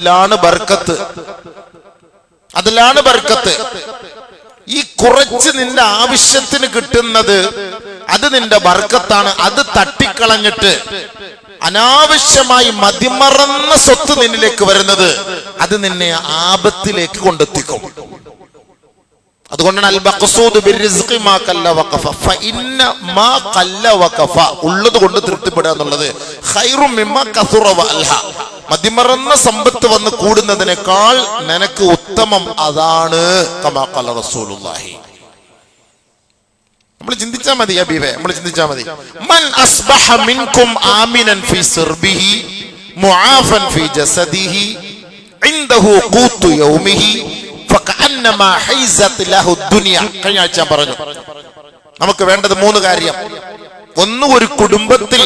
അതിലാണ് ബർക്കത്ത്. ഈ കുറച്ച് നിന്റെ ആവശ്യത്തിന് കിട്ടുന്നത് അത് നിന്റെ ബർക്കത്താണ്. അത് തട്ടിക്കളഞ്ഞിട്ട് അനാവശ്യമായി മതിമറന്ന സ്വത്ത് നിന്നിലേക്ക് വരുന്നത് അത് നിന്നെ ആപത്തിലേക്ക് കൊണ്ടെത്തിക്കും. അതുകൊണ്ടാണ് അൽ മഖ്സൂദ് ബിർറിസ്ഖി മാ ഖല്ല വഖഫ ഫഇന്ന മാ ഖല്ല വഖഫ, ഉള്ളത് കൊണ്ട് തൃപ്തിപ്പെടുക എന്നുള്ളത് ഖൈറും മിമ്മാ കസുറ വഅൽഹ, മതിമറന്ന സമ്പത്ത് വന്ന് കൂടുന്നതിനേക്കാൾ നിനക്ക് ഉത്തമം അതാണ്. കമാ ഖല റസൂലുള്ളാഹി. നമ്മൾ ചിന്തിച്ചാൽ മതി ഹബീബേ, നമ്മൾ ചിന്തിച്ചാൽ മതി. മൻ അസ്ബഹ മിൻകും ആമിനൻ ഫീ സിർബിഹി മുആഫൻ ഫീ ജസദിഹി ഇൻദഹു ഖൂതു യൗമിഹി ഫകഅന്നമാ ഹൈസത് ലഹു ദുനിയ. കഴിഞ്ഞ ആഴ്ച പറഞ്ഞു നമുക്ക് വേണ്ടത് 3 കാര്യം. ഒന്ന്, ഒരു കുടുംബത്തിൽ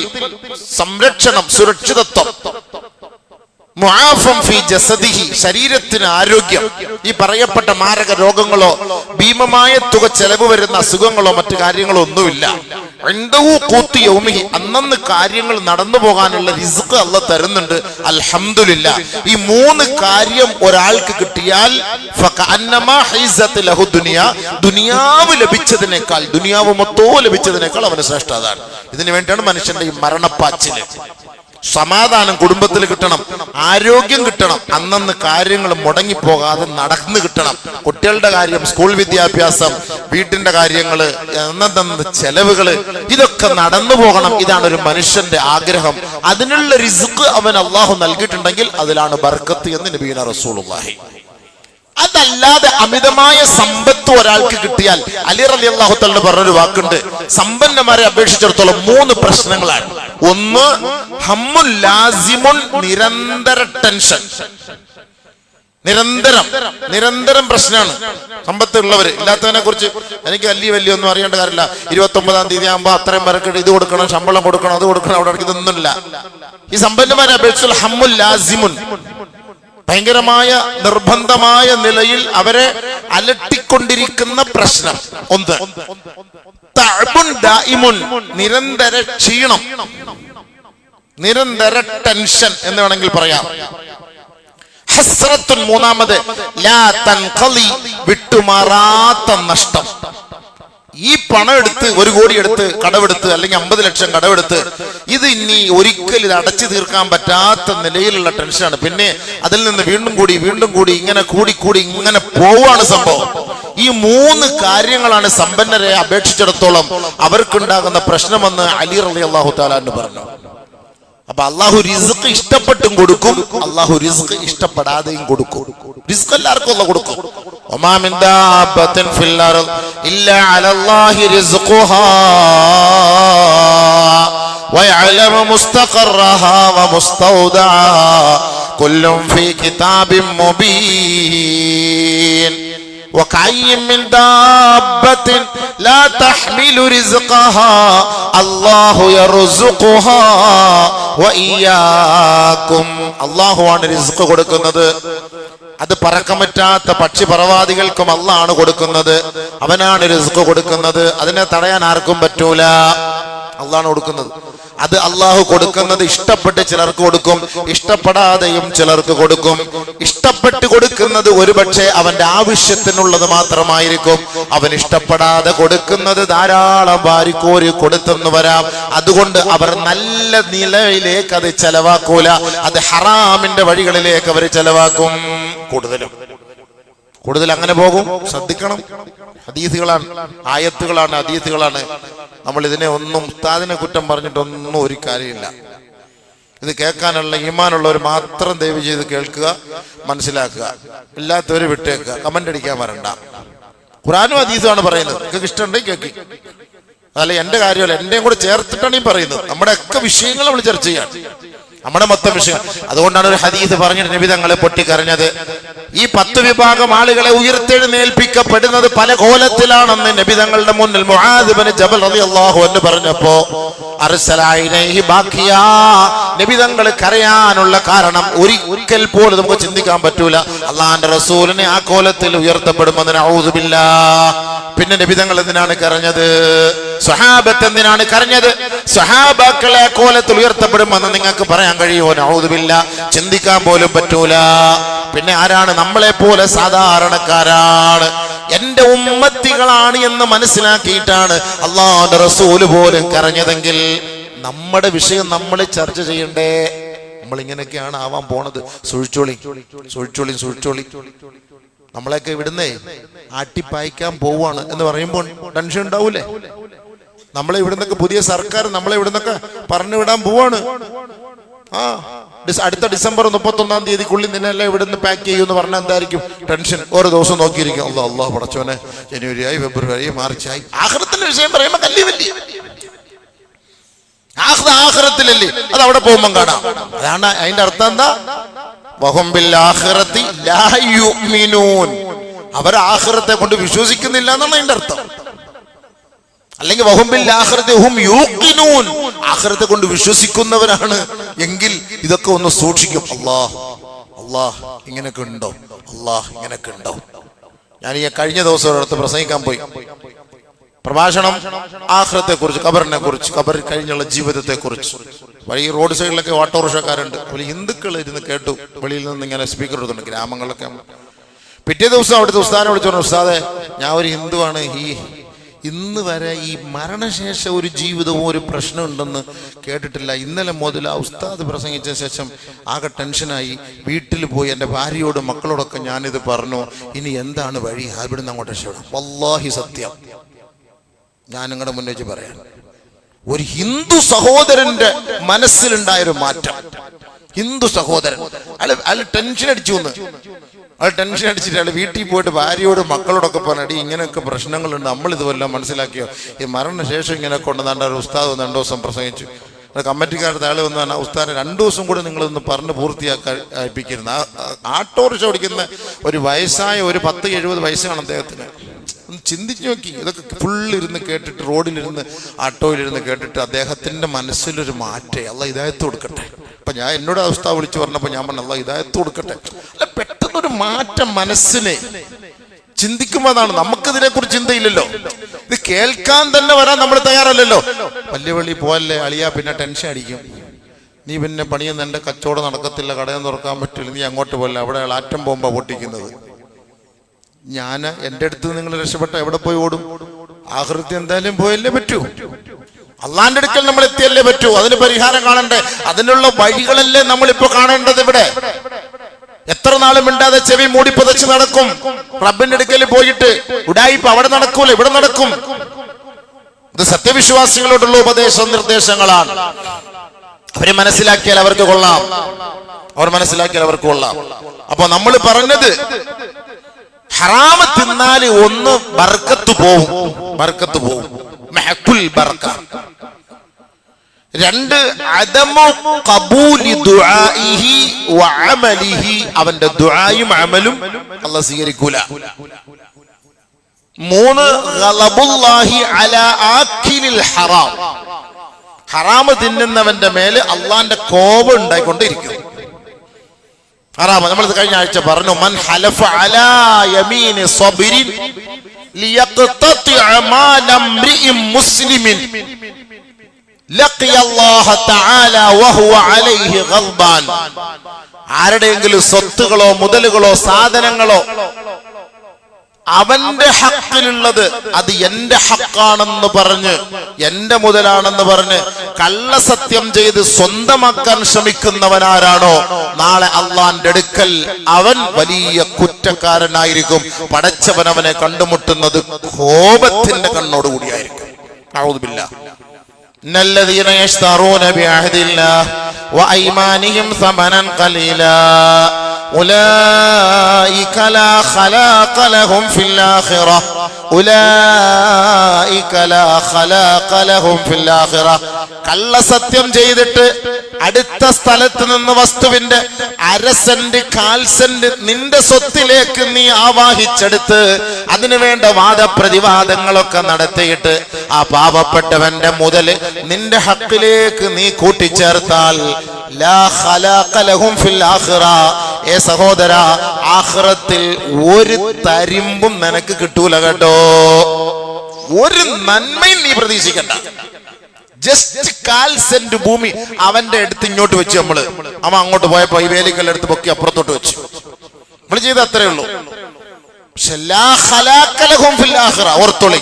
സംരക്ഷണം, സുരക്ഷിതത്വം. മുആഫൻ ഫീ ജസദിഹി, ശരീരത്തിന് ആരോഗ്യം. ഈ പറയപ്പെട്ട മാരക രോഗങ്ങളോ ഭീമമായ തുക ചെലവ് വരുന്ന അസുഖങ്ങളോ മറ്റു കാര്യങ്ങളോ ഒന്നുമില്ല. ഇൻദഹു ഖൂതു യൗമിഹി, അന്നന്ന് കാര്യങ്ങൾ നടന്നു പോകാനുള്ള റിസ്ക് അല്ലാഹ് തരുന്നുണ്ട്. അൽഹംദുലില്ലാ. ഈ 3 കാര്യം ഒരാൾക്ക് കിട്ടിയാൽ ഫകഅന്നമാ ഹൈസത് ലഹു ദുനിയ, ദുനിയാവ് ലഭിച്ചതിനേക്കാൾ, ദുനിയാവ് മൊത്തവും ലഭിച്ചതിനേക്കാൾ അവന് ശ്രേഷ്ഠ അതാണ്. ഇതിനു വേണ്ടിയാണ് മനുഷ്യന്റെ ഈ മരണപ്പാച്ചില്. സമാധാനം കുടുംബത്തിൽ കിട്ടണം, ആരോഗ്യം കിട്ടണം, അന്നന്ന് കാര്യങ്ങൾ മുടങ്ങിപ്പോകാതെ നടന്നു കിട്ടണം. കുട്ടികളുടെ കാര്യം, സ്കൂൾ വിദ്യാഭ്യാസം, വീട്ടിന്റെ കാര്യങ്ങള്, അന്നന്ന് ചെലവുകള്, ഇതൊക്കെ നടന്നു പോകണം. ഇതാണ് ഒരു മനുഷ്യന്റെ ആഗ്രഹം. അതിനുള്ള റിസ്ക് അവൻ അള്ളാഹു നൽകിയിട്ടുണ്ടെങ്കിൽ അതിലാണ് ബർക്കത്ത് എന്ന് നബിയുന റസൂലുള്ളാഹി. അതല്ലാതെ അമിതമായ സമ്പത്ത് ഒരാൾക്ക് കിട്ടിയാൽ, അലി റളിയല്ലാഹു തആല പറഞ്ഞൊരു വാക്കുണ്ട്, സമ്പന്നന്മാരെ അപേക്ഷിച്ചിടത്തോളം 3 പ്രശ്നങ്ങളാണ്. ഒന്ന്, ഹമ്മുൽ ലാസിമുൻ, നിരന്തര ടെൻഷൻ, നിരന്തരം പ്രശ്നമാണ്. സമ്പത്ത് ഉള്ളവര്, ഇല്ലാത്തതിനെ കുറിച്ച് എനിക്ക് വലിയ ഒന്നും അറിയേണ്ട കാര്യമില്ല. 29-ാം തീയതി ആകുമ്പോ അത്രയും പേർക്ക് ഇത് കൊടുക്കണം, ശമ്പളം കൊടുക്കണം, അത് കൊടുക്കണം, അവിടെ ഇതൊന്നുമില്ല. ഈ സമ്പന്നന്മാരെ അപേക്ഷിച്ചുള്ള ഹമ്മുൽ ലാസിമുൻ, ഭയങ്കരമായ നിർബന്ധമായ നിലയിൽ അവരെ അലട്ടിക്കൊണ്ടിരിക്കുന്ന പ്രശ്നം. ഒന്ന്, തഅബുൻ ദായിമുൻ, നിരന്തര ക്ഷീണം, നിരന്തര ടെൻഷൻ എന്ന് വേണമെങ്കിൽ പറയാം. ഹസ്രത്തുൻ, മൂന്നാമത് ലാ തൻഖലി, വിട്ടുമാറാത്ത നഷ്ടം. ഈ പണം എടുത്ത് 1 കോടി എടുത്ത് കടമെടുത്ത്, അല്ലെങ്കിൽ 50 ലക്ഷം കടമെടുത്ത്, ഇത് ഇനി ഒരിക്കലും ഇത് അടച്ചു തീർക്കാൻ പറ്റാത്ത നിലയിലുള്ള ടെൻഷനാണ്. പിന്നെ അതിൽ നിന്ന് വീണ്ടും കൂടി ഇങ്ങനെ കൂടി ഇങ്ങനെ പോവാണ് സംഭവം. ഈ 3 കാര്യങ്ങളാണ് സമ്പന്നരെ അപേക്ഷിച്ചിടത്തോളം അവർക്കുണ്ടാകുന്ന പ്രശ്നമെന്ന് അലി റളിയല്ലാഹു തആല അൻഹു പറഞ്ഞു. അപ്പൊ അള്ളാഹു റിസ്ക് ഇഷ്ടപ്പെട്ടും കൊടുക്കും, അള്ളാഹു റിസ്ക് ഇഷ്ടപ്പെടാതെയും കൊടുക്കും. റിസ്ക് എല്ലാവർക്കും അല്ലാഹു കൊടുക്കും. വമാ മിൻ ദാബത്തിൻ ഫിൽ അർദ് ഇല്ലാ അലല്ലാഹി റിസ്ഖുഹാ വയഅലമു മുസ്തഖറഹാ വമുസ്തൗദഅഹാ കുല്ലും ഫീ കിതാബിൻ മുബീൻ. وكأي من دابة لا تحمل رزقها الله يرزقها وإياكم. അല്ലാഹുവാണ് റിസ്ക് കൊടുക്കുന്നത്. അത് പറക്കാൻ പറ്റാത്ത പക്ഷി പറവാദികൾക്കും അല്ലാഹുവാണ് കൊടുക്കുന്നത്. അവനാണ് റിസ്ക് കൊടുക്കുന്നത്. അതിനെ തടയാൻ ആർക്കും പറ്റൂല. അല്ലാഹുവാണ് കൊടുക്കുന്നത്. അത് അള്ളാഹു കൊടുക്കുന്നത് ഇഷ്ടപ്പെട്ട് ചിലർക്ക് കൊടുക്കും, ഇഷ്ടപ്പെടാതെയും ചിലർക്ക് കൊടുക്കും. ഇഷ്ടപ്പെട്ട് കൊടുക്കുന്നത് ഒരുപക്ഷെ അവന്റെ ആവശ്യത്തിനുള്ളത് മാത്രമായിരിക്കും. അവൻ ഇഷ്ടപ്പെടാതെ കൊടുക്കുന്നത് ധാരാളം വാരിക്കോരി കൊടുത്തെന്ന് വരാം. അതുകൊണ്ട് അവർ നല്ല നിലയിലേക്ക് അത് ചെലവാക്കൂല, അത് ഹറാമിന്റെ വഴികളിലേക്ക് അവർ ചെലവാക്കും. കൂടുതൽ അങ്ങനെ പോകും. ശ്രദ്ധിക്കണം. ഹദീസുകളാണ്, ആയത്തുകളാണ്, ഹദീസുകളാണ്. നമ്മൾ ഇതിനെ ഒന്നും, ഉസ്താദിനെ കുറ്റം പറഞ്ഞിട്ടൊന്നും ഒരു കാര്യമില്ല. ഇത് കേൾക്കാനുള്ള ഈമാനുള്ളവർ മാത്രം ദയവ് ചെയ്ത് കേൾക്കുക, മനസ്സിലാക്കുക. ഇല്ലാത്തവര് വിട്ടേക്കുക, കമന്റ് അടിക്കാൻ വരണ്ട. ഖുർആനും ഹദീസുമാണ് പറയുന്നത്. നിങ്ങൾക്ക് ഇഷ്ടമുണ്ടെങ്കിൽ കേൾക്കി. അതല്ല എന്റെ കാര്യമല്ല, എന്റെയും കൂടെ ചേർത്തിട്ടാണ് ഈ പറയുന്നത്. നമ്മുടെ ഒക്കെ വിഷയങ്ങൾ നമ്മൾ ചർച്ച ചെയ്യാം, നമ്മുടെ മൊത്തം വിഷയം. അതുകൊണ്ടാണ് ഒരു ഹദീസ് പറഞ്ഞിട്ട് നബി തങ്ങളെ പൊട്ടിക്കരഞ്ഞത്. ഈ 10 വിഭാഗം ആളുകളെ ഉയർത്തെഴുന്നേൽപ്പിക്കപ്പെടുന്നത് പല കോലത്തിലാണെന്ന് നബി തങ്ങളുടെ മുന്നിൽ മുആദ് ഇബ്നു ജബൽ റളിയല്ലാഹു അൻഹു പറഞ്ഞപ്പോ അർസലൈനൈഹി ബാക്കിയാ, നബി തങ്ങൾ കരയാനുള്ള കാരണം ഒരിക്കൽ പോലും നമുക്ക് ചിന്തിക്കാൻ പറ്റൂല. അള്ളാഹുവിന്റെ റസൂലിനെ ആ കോലത്തിൽ ഉയർത്തപ്പെടുമെന്ന് നഊദു ബില്ലാഹ്. പിന്നെ നബി തങ്ങൾ എന്തിനാണ് കരഞ്ഞത്? സ്വഹാബത്ത് എന്തിനാണ് കരഞ്ഞത്? സ്വഹാബാക്കളെ കോലത്തിൽ ഉയർത്തപ്പെടുമെന്ന് നിങ്ങൾക്ക് പറയാൻ പറയാൻ കഴിയുമോ? നഊദുബില്ലാ, ചിന്തിക്കാൻ പോലും പറ്റൂല. പിന്നെ ആരാണ്? നമ്മളെ പോലെ സാധാരണക്കാരാണ്. എന്റെ ഉമ്മത്തികളാണ് എന്ന് മനസ്സിലാക്കിയിട്ടാണ് അല്ലാഹുവിന്റെ റസൂല് പോലും കരഞ്ഞതെങ്കിൽ നമ്മുടെ വിഷയം നമ്മൾ ചർച്ച ചെയ്യണ്ടേ? നമ്മൾ ഇങ്ങനെയൊക്കെയാണ് ആവാൻ പോണത്. സുഴിച്ചോളി സുഴിച്ചോളി സുഴിച്ചോളി. നമ്മളെയൊക്കെ ഇവിടുന്നേ ആട്ടിപ്പായിക്കാൻ പോവാണ് എന്ന് പറയുമ്പോൾ ടെൻഷൻ ഉണ്ടാവൂലേ? നമ്മളെ ഇവിടുന്നൊക്കെ പുതിയ സർക്കാർ നമ്മളെ ഇവിടുന്നൊക്കെ പറഞ്ഞു വിടാൻ പോവാണ്. അടുത്ത ഡിസംബർ 31-ാം തീയതിക്കുള്ളിൽ നിന്നെല്ലാം ഇവിടുന്ന് പാക്ക് ചെയ്യുമെന്ന് പറഞ്ഞാൽ എന്തായിരിക്കും ടെൻഷൻ? ഓരോ ദിവസം നോക്കിയിരിക്കും. അല്ലാഹ് പടച്ചോനെ, ജനുവരിയായി, ഫെബ്രുവരി, മാർച്ചായി. ആഖിറത്തിന്റെ വിഷയം പറയുമ്പോ വലിയ ആഖിറത്തിലല്ലേ, അത് അവിടെ പോകുമ്പോൾ കാണാം. അതാണ് അതിന്റെ അർത്ഥം. എന്താ? വഹും ബിൽ ആഖിറതി ലാ യുഅ്മിനൂൻ. അവർ ആഖിറത്തെ കൊണ്ട് വിശ്വസിക്കുന്നില്ല എന്നാണ് അതിന്റെ അർത്ഥം. അല്ലെങ്കിൽ വഹും ബിൽ ആഖിറതി ഹും യൂഖിനൂൻ, ആഖിറത്തെ കൊണ്ട് വിശ്വസിക്കുന്നവരാണ് എങ്കിൽ ഇതൊക്കെ ഒന്ന് സൂക്ഷിക്കും. അല്ലാഹ് ഇങ്ങനെയൊക്കെ ഉണ്ടോ? അല്ലാഹ് ഇങ്ങനെയൊക്കെ ഉണ്ടോ? ഞാൻ ഈ കഴിഞ്ഞ ദിവസം ഒരിടത്ത് പ്രസംഗിക്കാൻ പോയി. പ്രഭാഷണം ആഖിറത്തെ കുറിച്ച്, ഖബറിനെ കുറിച്ച്, ഖബറിൽ കഴിഞ്ഞുള്ള ജീവിതത്തെ കുറിച്ച്. വഴി റോഡ് സൈഡിലൊക്കെ ഓട്ടോറിക്ഷക്കാരുണ്ട്, ഹിന്ദുക്കൾ ഇരുന്ന് കേട്ടു. വെളിയിൽ നിന്ന് ഇങ്ങനെ സ്പീക്കർ എടുത്തുണ്ട്, ഗ്രാമങ്ങളിലൊക്കെ. പിറ്റേ ദിവസം അവിടുത്തെ ഉസ്താദിനെ വിളിച്ചു പറഞ്ഞു, ഉസ്താദെ, ഞാൻ ഒരു ഹിന്ദുവാണ്. ഇന്ന് വരെ ഈ മരണശേഷം ഒരു ജീവിതവും ഒരു പ്രശ്നം ഉണ്ടെന്ന് കേട്ടിട്ടില്ല. ഇന്നലെ മുതൽ ആ ഉസ്താദ് പ്രസംഗിച്ച ശേഷം ആകെ ടെൻഷനായി. വീട്ടിൽ പോയി എൻ്റെ ഭാര്യയോടും മക്കളോടൊക്കെ ഞാനിത് പറഞ്ഞു. ഇനി എന്താണ് വഴി? ഇവിടുന്ന് അങ്ങോട്ട് രക്ഷപ്പെടാം. വല്ലാഹി സത്യം ഞാൻ നിങ്ങളുടെ മുന്നേ വെച്ച് പറയാം. ഒരു ഹിന്ദു സഹോദരന്റെ മനസ്സിലുണ്ടായൊരു മാറ്റം. ഹിന്ദു സഹോദരൻ അയാൾ ടെൻഷൻ അടിച്ചു എന്ന്. അയാൾ ടെൻഷൻ അടിച്ചിട്ട് അയാൾ വീട്ടിൽ പോയിട്ട് ഭാര്യയോടും മക്കളോടൊക്കെ പറഞ്ഞടി, ഇങ്ങനെയൊക്കെ പ്രശ്നങ്ങളുണ്ട്, നമ്മൾ ഇതുവെല്ലാം മനസ്സിലാക്കിയോ? ഈ മരണശേഷം ഇങ്ങനെ കൊണ്ടുവന്നാണ്ട് ഒരു ഉസ്താദ് 2 ദിവസം പ്രസംഗിച്ചു. കമ്മിറ്റിക്കാരുടെ ആൾ വന്ന് പറഞ്ഞാൽ, ഉസ്താദിനെ 2 ദിവസം കൂടെ നിങ്ങളൊന്ന് പറഞ്ഞ് പൂർത്തിയാക്കിയിരുന്നു. ആട്ടോറിക്ഷ ഓടിക്കുന്ന ഒരു വയസ്സായ ഒരു 10-70 വയസ്സ് കാണും അദ്ദേഹത്തിന്. ഒന്ന് ചിന്തിച്ചു നോക്കി. ഇതൊക്കെ ഫുള്ളിരുന്ന് കേട്ടിട്ട്, റോഡിലിരുന്ന് ആട്ടോയിലിരുന്ന് കേട്ടിട്ട് അദ്ദേഹത്തിന്റെ മനസ്സിലൊരു മാറ്റേ. അല്ലാഹ് ഹിദായത്ത് കൊടുക്കട്ടെ. അപ്പൊ ഞാൻ എന്നോട് അവസ്ഥ വിളിച്ചു പറഞ്ഞപ്പോ ഞാൻ പറഞ്ഞു, അല്ലാഹ് ഹിദായത്ത് കൊടുക്കട്ടെ. അല്ല, പെട്ടെന്നൊരു മാറ്റം മനസ്സിനെ ചിന്തിക്കുമ്പോൾ അതാണ്. നമുക്കിതിനെ കുറിച്ച് ചിന്തയില്ലല്ലോ. ഇത് കേൾക്കാൻ തന്നെ വരാൻ നമ്മൾ തയ്യാറല്ലല്ലോ. വലിയ വെളി പോവല്ലേ അളിയാ, പിന്നെ ടെൻഷൻ അടിക്കും. നീ പിന്നെ പണിയൊന്നും എൻ്റെ കച്ചവടം നടക്കത്തില്ല, കടയൊന്നും തുറക്കാൻ പറ്റില്ല, നീ അങ്ങോട്ട് പോകല്ലേ, അവിടെ ആറ്റം ബോംബാ പൊട്ടിക്കുന്നത്. ഞാൻ എൻ്റെ അടുത്ത് നിങ്ങൾ രക്ഷപ്പെട്ട എവിടെ പോയി ഓടും? ആഖിറത്തിൽ എന്തായാലും പോയല്ലേ പറ്റൂ. അള്ളാന്റെ അടുക്കൽ നമ്മൾ എത്തിയല്ലേ പറ്റൂ. അതിന് പരിഹാരം കാണണ്ടേ? അതിനുള്ള വഴികളല്ലേ നമ്മളിപ്പോ കാണേണ്ടത്. ഇവിടെ എത്ര നാളും മിണ്ടാതെ ചെവി മൂടി പുതച്ച് നടക്കും. റബ്ബിന്റെ അടുക്കൽ പോയിട്ട് ഉഡായിപ്പ് അവിടെ നടക്കൂല, ഇവിടെ നടക്കും. ഇത് സത്യവിശ്വാസികളോടുള്ള ഉപദേശ നിർദ്ദേശങ്ങളാണ്. അവര് മനസ്സിലാക്കിയാൽ അവർക്ക് കൊള്ളാം, അവർ മനസ്സിലാക്കിയാൽ അവർക്ക് കൊള്ളാം. അപ്പൊ നമ്മൾ പറഞ്ഞത്, ഹറാമ് തിന്നാല് ഒന്ന് ബർക്കത്ത് പോവും, ബർക്കത്ത് പോവും, മഹ്കുൽ ബർക്ക. 2 അദമു ഖബൂലി ദുആഇഹി വഅമലിഹി, അവന്റെ ദുആയും അമലും അല്ലാഹു സ്വീകരിക്കൂല. 3 ഗളബുല്ലാഹി അലാ ആക്കിലിൽ ഹറാം, ഹറാമ് തിന്നുന്നവന്റെ മേല് അള്ളാന്റെ കോപം ഉണ്ടായിക്കൊണ്ടിരിക്കും. ഹറാമ് നമ്മൾ കഴിഞ്ഞ ആഴ്ച പറഞ്ഞു, മൻ ഹലഫ അലാ യമീനി സബിരിൻ ലിയഖ്തതിഅ മാല ഇംറിഇൻ മുസ്ലിമിൻ ലഖിയ അല്ലാഹ തആല വഹുവ അലൈഹി ഗൾബാൻ. ആരുടെയെങ്കിലും സ്വത്തുകളോ മുതലുകളോ സാധനങ്ങളോ അവന്റെ ഹക്കിലുള്ളത് അത് എന്റെ ഹക്കാണെന്ന് പറഞ്ഞ്, എന്റെ മുതലാണെന്ന് പറഞ്ഞ് കള്ളസത്യം ചെയ്ത് സ്വന്തമാക്കാൻ ശ്രമിക്കുന്നവനാരാണോ, നാളെ അള്ളാന്റെ അടുക്കൽ അവൻ വലിയ കുറ്റക്കാരനായിരിക്കും. പടച്ചവൻ അവനെ കണ്ടുമുട്ടുന്നത് കോപത്തിന്റെ കണ്ണോടുകൂടിയായിരിക്കും. അഊദു ബില്ലാഹ്. ഇന്നല്ലദീന യശ്തറൂന ബിഅഹ്ദില്ലാഹി വഅയ്മാനിഹിം സമനൻ ഖലീലാ أولئك لا خلاق لهم في الآخرة أولئك لا خلاق لهم في الآخرة. കള്ളസത്യം ചെയ്തിട്ട് അടുത്ത സ്ഥലത്ത് നിന്ന് വസ്തുവിന്റെ 1/2 സെന്റ് 1/4 സെന്റ് നിന്റെ സ്വത്തിലേക്ക് നീ ആവാഹിച്ചെടുത്ത് അതിനുവേണ്ട വാദപ്രതിവാദങ്ങളൊക്കെ നടത്തിയിട്ട് ആ പാവപ്പെട്ടവന്റെ മുതല് നിന്റെ ഹക്കിലേക്ക് നീ കൂട്ടിച്ചേർത്താൽ ലാ ഖലാഖ ലഹും ഫിൽ ആഖിറ, ഏ സഹോദര, ആഖിറത്തിൽ ഒരു തരിമ്പും നിനക്ക് കിട്ടൂല കേട്ടോ. ഒരു നന്മയും നീ പ്രതീക്ഷിക്കണ്ട. ജസ്റ്റ് 1/4 സെന്റ് ഭൂമി അവന്റെ അടുത്ത് ഇങ്ങോട്ട് വെച്ച് നമ്മള്, അവൻ അങ്ങോട്ട് പോയപ്പോ ഈ വേലിക്കല്ല എടുത്ത് പൊക്കി അപ്പുറത്തോട്ട് വെച്ചു. നമ്മൾ ചെയ്ത അത്രേ ഉള്ളൂ. പക്ഷെ ഓർത്തോളി,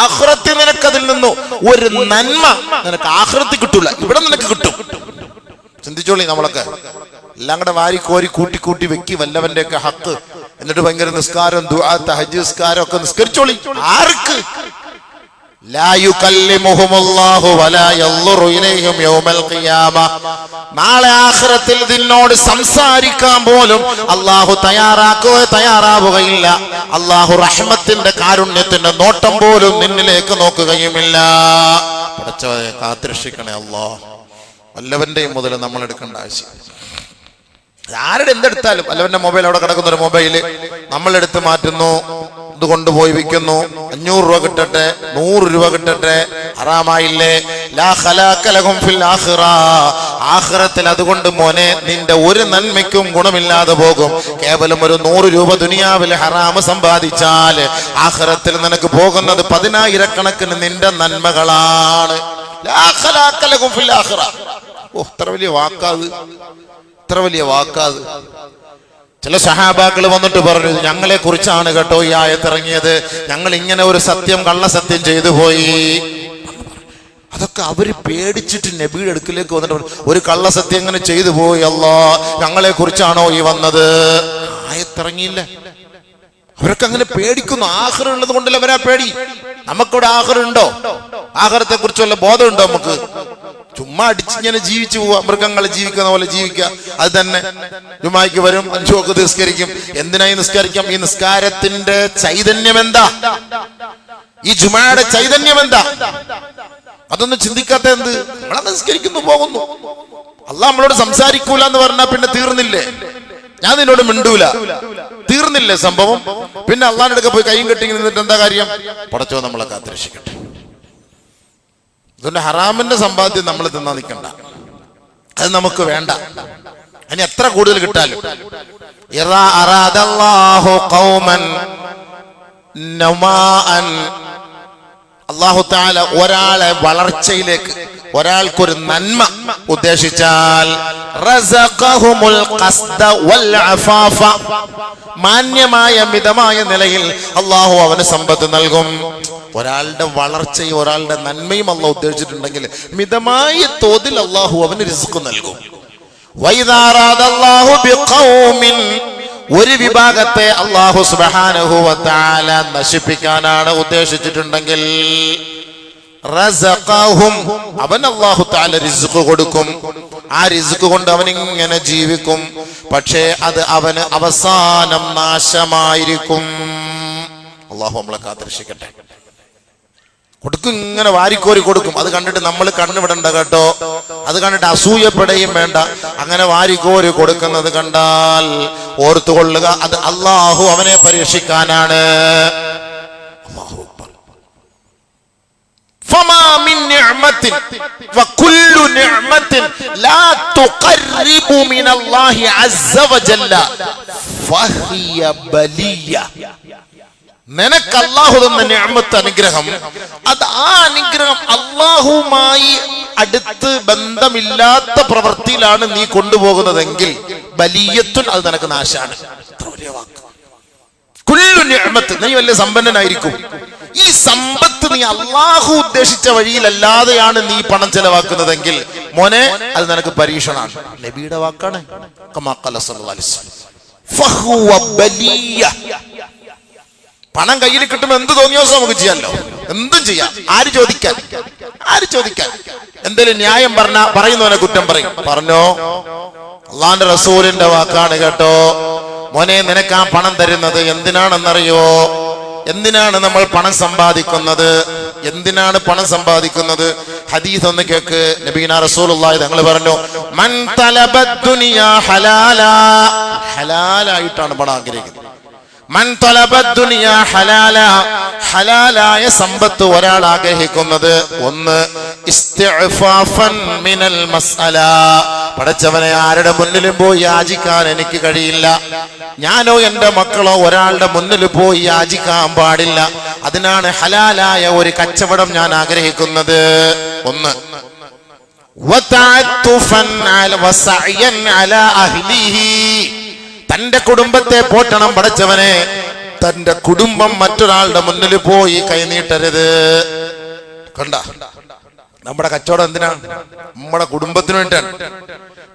ആഖിറത്തിൽ നിനക്ക് അതിൽ നിന്നും ഒരു നന്മ നിനക്ക് ആഖിറത്തിൽ കിട്ടൂല, ഇവിടെ നിനക്ക് കിട്ടും. ചിന്തിച്ചോളി. നമ്മളൊക്കെ എല്ലാം കൂടെ വാരി കോരി കൂട്ടി കൂട്ടി വെക്കി വല്ലവന്റെ ഒക്കെ ഹക്ക്, എന്നിട്ട് ഭയങ്കര നിസ്കാരം, ദുആ, തഹജ്ജുദ് നിസ്കാരം ഒക്കെ നിസ്കരിച്ചോളി. ആർക്ക്? ലാ യുകല്ലിമുഹുമുല്ലാഹു വലാ യൻളുറു ഇലൈഹിം യൗമൽ ഖിയാമ. നാളെ ആഖിറത്തിൽ നിന്നോട് സംസാരിക്കാൻ പോലും അല്ലാഹു തയ്യാറാവുകയില്ല. അല്ലാഹു റഹ്മത്തിന്റെ കാരുണ്യത്തിന്റെ നോട്ടം പോലും നിന്നിലേക്ക് നോക്കുകയുമില്ല. പടച്ചവനെ കാത്തുരക്ഷിക്കണേ അല്ലാഹ്. വല്ലവന്റെയും മുതൽ നമ്മൾ എടുക്കേണ്ട ആവശ്യം. ആരുടെ എന്തെടുത്താലും വല്ലവന്റെ മൊബൈൽ അവിടെ കിടക്കുന്ന ഒരു മൊബൈല് നമ്മളെടുത്ത് മാറ്റുന്നു, ഇത് കൊണ്ടുപോയി വിൽക്കുന്നു. 500 രൂപ കിട്ടട്ടെ, 100 രൂപ കിട്ടട്ടെ, ഹറാമായില്ലേ? ലാ ഖലാഖ ലഹും ഫിൽ ആഖിറ. ആഖിറത്തിൽ അതുകൊണ്ട് മോനെ നിന്റെ ഒരു നന്മയ്ക്കും ഗുണമില്ലാതെ പോകും. കേവലം ഒരു 100 രൂപ ദുനിയാവിൽ ഹറാമ് സമ്പാദിച്ചാൽ ആഖിറത്തിൽ നിനക്ക് പോകുന്നത് 10,000 നിന്റെ നന്മകളാണ്. ലാ ഖലാഖ ലഹും ഫിൽ ആഖിറ. ഇത്ര വലിയ വാക്കാത്, ഇത്ര വലിയ വാക്കാത്. ചില സഹാബാക്കൾ വന്നിട്ട് പറഞ്ഞു, ഞങ്ങളെ കുറിച്ചാണ് കേട്ടോ ഈ ആയത്ത് ഇറങ്ങിയത്, ഞങ്ങൾ ഇങ്ങനെ ഒരു സത്യം കള്ളസത്യം ചെയ്തു പോയി. അതൊക്കെ അവര് പേടിച്ചിട്ട് നബിയുടെ അടുക്കിലേക്ക് വന്നിട്ട് ഒരു കള്ളസത്യം ഇങ്ങനെ ചെയ്തു പോയി, അല്ലാഹ് ഞങ്ങളെ കുറിച്ചാണോ ഈ വന്നത്? ആയത്തിറങ്ങിയില്ല. അവരൊക്കെ അങ്ങനെ പേടിക്കുന്നു. ആഖിറ ഉള്ളത് കൊണ്ടല്ല അവരാ പേടി. നമുക്കിവിടെ ആഖിറ ഉണ്ടോ? ആഖിറത്തെ കുറിച്ച് വല്ല ബോധമുണ്ടോ നമുക്ക്? ചുമ്മാ അടിച്ചിങ്ങനെ ജീവിച്ചു പോവാ, മൃഗങ്ങൾ ജീവിക്കുന്ന പോലെ ജീവിക്കുക. അത് തന്നെ. ജുമായ്ക്ക് വരും, 5 വഖ്ത് നിസ്കരിക്കും. എന്തിനായി നിസ്കരിക്കാം? ഈ നിസ്കാരത്തിന്റെ ചൈതന്യം എന്താ? ഈ ജുമായുടെ ചൈതന്യം എന്താ? അതൊന്നും ചിന്തിക്കാത്ത എന്ത്? നമ്മളെ നിസ്കരിക്കുന്നു, പോകുന്നു. അല്ലാഹ് നമ്മളോട് സംസാരിക്കൂല എന്ന് പറഞ്ഞാൽ പിന്നെ തീർന്നില്ലേ? ഞാൻ നിന്നോട് മിണ്ടൂല, തീർന്നില്ലേ സംഭവം? പിന്നെ അള്ളാഹിന്റെ അടുക്ക പോയി കൈയും കെട്ടി നിന്നിട്ട് എന്താ കാര്യം? പടച്ചോ നമ്മളെ കാത്തുരക്ഷിക്കട്ടെ. അതുകൊണ്ട് ഹറാമിന്റെ സമ്പാദ്യം നമ്മൾ തിന്നാ നിൽക്കണ്ട, അത് നമുക്ക് വേണ്ട. അതിന് എത്ര കൂടുതൽ കിട്ടാലും. ഇറാ അറാദല്ലാഹു ഖൗമൻ നമാഅൻ. അല്ലാഹു തആല ഒരാളെ വളർച്ചയിലേക്ക്, ഒരാൾക്കൊരു നന്മ ഉദ്ദേശിച്ചാൽ റസഖഹുമുൽ ഖസ്ദ വൽ അഫാഫ, മാന്യമായ മിതമായ നിലയിൽ അല്ലാഹു അവന് സമ്പത്ത് നൽകും. ഒരാളുടെ വളർച്ചയും ഒരാളുടെ നന്മയും അല്ലാഹു ഉദ്ദേശിച്ചിട്ടുണ്ടെങ്കിൽ മിതമായ തോതിൽ അല്ലാഹു അവന് റിസ്ക് നൽകും. വൈദാ അറാദല്ലാഹു ബിഖൗമിൻ, ഒരു വിഭാഗത്തെ അല്ലാഹു സുബ്ഹാനഹു വ തആല നശിപ്പിക്കാനാണ് ഉദ്ദേശിച്ചിട്ടുണ്ടെങ്കിൽ റസഖഹും, അവൻ അല്ലാഹു തആല റിസ്ക് കൊടുക്കും. ആ റിസ്ക് കൊണ്ട് അവൻ ഇങ്ങനെ ജീവിക്കും. പക്ഷേ അത് അവന് അവസാനം നാശമായിരിക്കും. അല്ലാഹു നമ്മളെ കാത്തുരക്ഷിക്കട്ടെ. കൊടുക്കും, ഇങ്ങനെ വാരിക്കോരി കൊടുക്കും. അത് കണ്ടിട്ട് നമ്മൾ കണ്ണുവിടണ്ട കേട്ടോ, അത് കണ്ടിട്ട് അസൂയപ്പെടുകയും വേണ്ട. അങ്ങനെ വാരിക്കോരി കൊടുക്കുന്നത് കണ്ടാൽ ഓർത്തുകൊള്ളുക, അത് അല്ലാഹു അവനെ പരീക്ഷിക്കാനാണ്. അല്ലാഹു അക്ബർ. ഫമാ മിൻ നിഅമത്തിൻ വകുല്ലു നിഅമത്തിൻ ലാ തുഖർരിബു മിനല്ലാഹി അസ്സ വജല്ല ഫഹിയ ബലിയ. നിനക്ക് അല്ലാഹു തന്ന നിഅമത്ത്, അനുഗ്രഹം, അത് ആ അനുഗ്രഹം അല്ലാഹുവുമായി അടുത്ത് ബന്ധമില്ലാത്ത പ്രവൃത്തിയിലാണ് നീ കൊണ്ടുപോകുന്നതെങ്കിൽ ബലിയത്തുൻ, അത് നിനക്ക് നാശാണ്. കുല്ലു നിഅമത്ത്, നീ വലിയ സമ്പന്നനായിരിക്കും, ഈ സമ്പത്ത് നീ അല്ലാഹു ഉദ്ദേശിച്ച വഴിയിലല്ലാതെയാണ് നീ പണം ചെലവാക്കുന്നതെങ്കിൽ മോനെ അത് നിനക്ക് പരീക്ഷണമാണ്. നബിയുടെ വാക്കാണ്. കമാ ഖല സല്ലല്ലാഹു അലൈഹി വസല്ലം ഫഹുവ ബലിയ. പണം കയ്യിൽ കിട്ടുമ്പോൾ എന്ത് തോന്നിയോ നമുക്ക് ചെയ്യാമല്ലോ, എന്തും ചെയ്യാം. ആര് ചോദിക്കാൻ? ആര് ചോദിക്കാൻ? എന്തെങ്കിലും ന്യായം പറയുന്നവനെ കുറ്റം പറയും. പറഞ്ഞോ, അള്ളാന്റെ റസൂലിന്റെ വാക്കാണ് കേട്ടോ. മോനെ, നിനക്ക് ആ പണം തരുന്നത് എന്തിനാണെന്നറിയോ? എന്തിനാണ് നമ്മൾ പണം സമ്പാദിക്കുന്നത്? എന്തിനാണ് പണം സമ്പാദിക്കുന്നത്? ഹദീസ് ഒന്ന് കേക്ക്. നബിയുനാ റസൂലുള്ളാഹി തങ്ങൾ പറഞ്ഞു, മൻ തലബദ് ദുനിയാ ഹലാലാ, ഹലാലായിട്ടാണ് പണം ആഗ്രഹിക്കുന്നത്. മൻ തലബദ് ദുനിയാ ഹലാലാ, ഹലാലായ സമ്പത്ത് ഒരാൾ ആഗ്രഹിക്കുന്നത്, ഒന്ന് ഇസ്തിഅഫാഫൻ മിനൽ മസ്അല, പടച്ചവനെ ആരുടെ മുന്നിലും പോയി യാചിക്കാൻ എനിക്ക് കഴിയില്ല, ഞാനോ എൻ്റെ മക്കളോ ഒരാളുടെ മുന്നിൽ പോയി യാചിക്കാൻ പാടില്ല. അതിനാണ് ഹലാലായ ഒരു കച്ചവടം ഞാൻ ആഗ്രഹിക്കുന്നത്. ഒന്ന് തന്റെ കുടുംബത്തെ പോറ്റണം പടച്ചവനെ. തന്റെ കുടുംബം മറ്റൊരാളുടെ മുന്നിൽ പോയി കൈനീട്ടരുത്. കണ്ട, നമ്മുടെ കച്ചവടം എന്തിനാണ്? നമ്മുടെ കുടുംബത്തിന് വേണ്ടിയാണ്.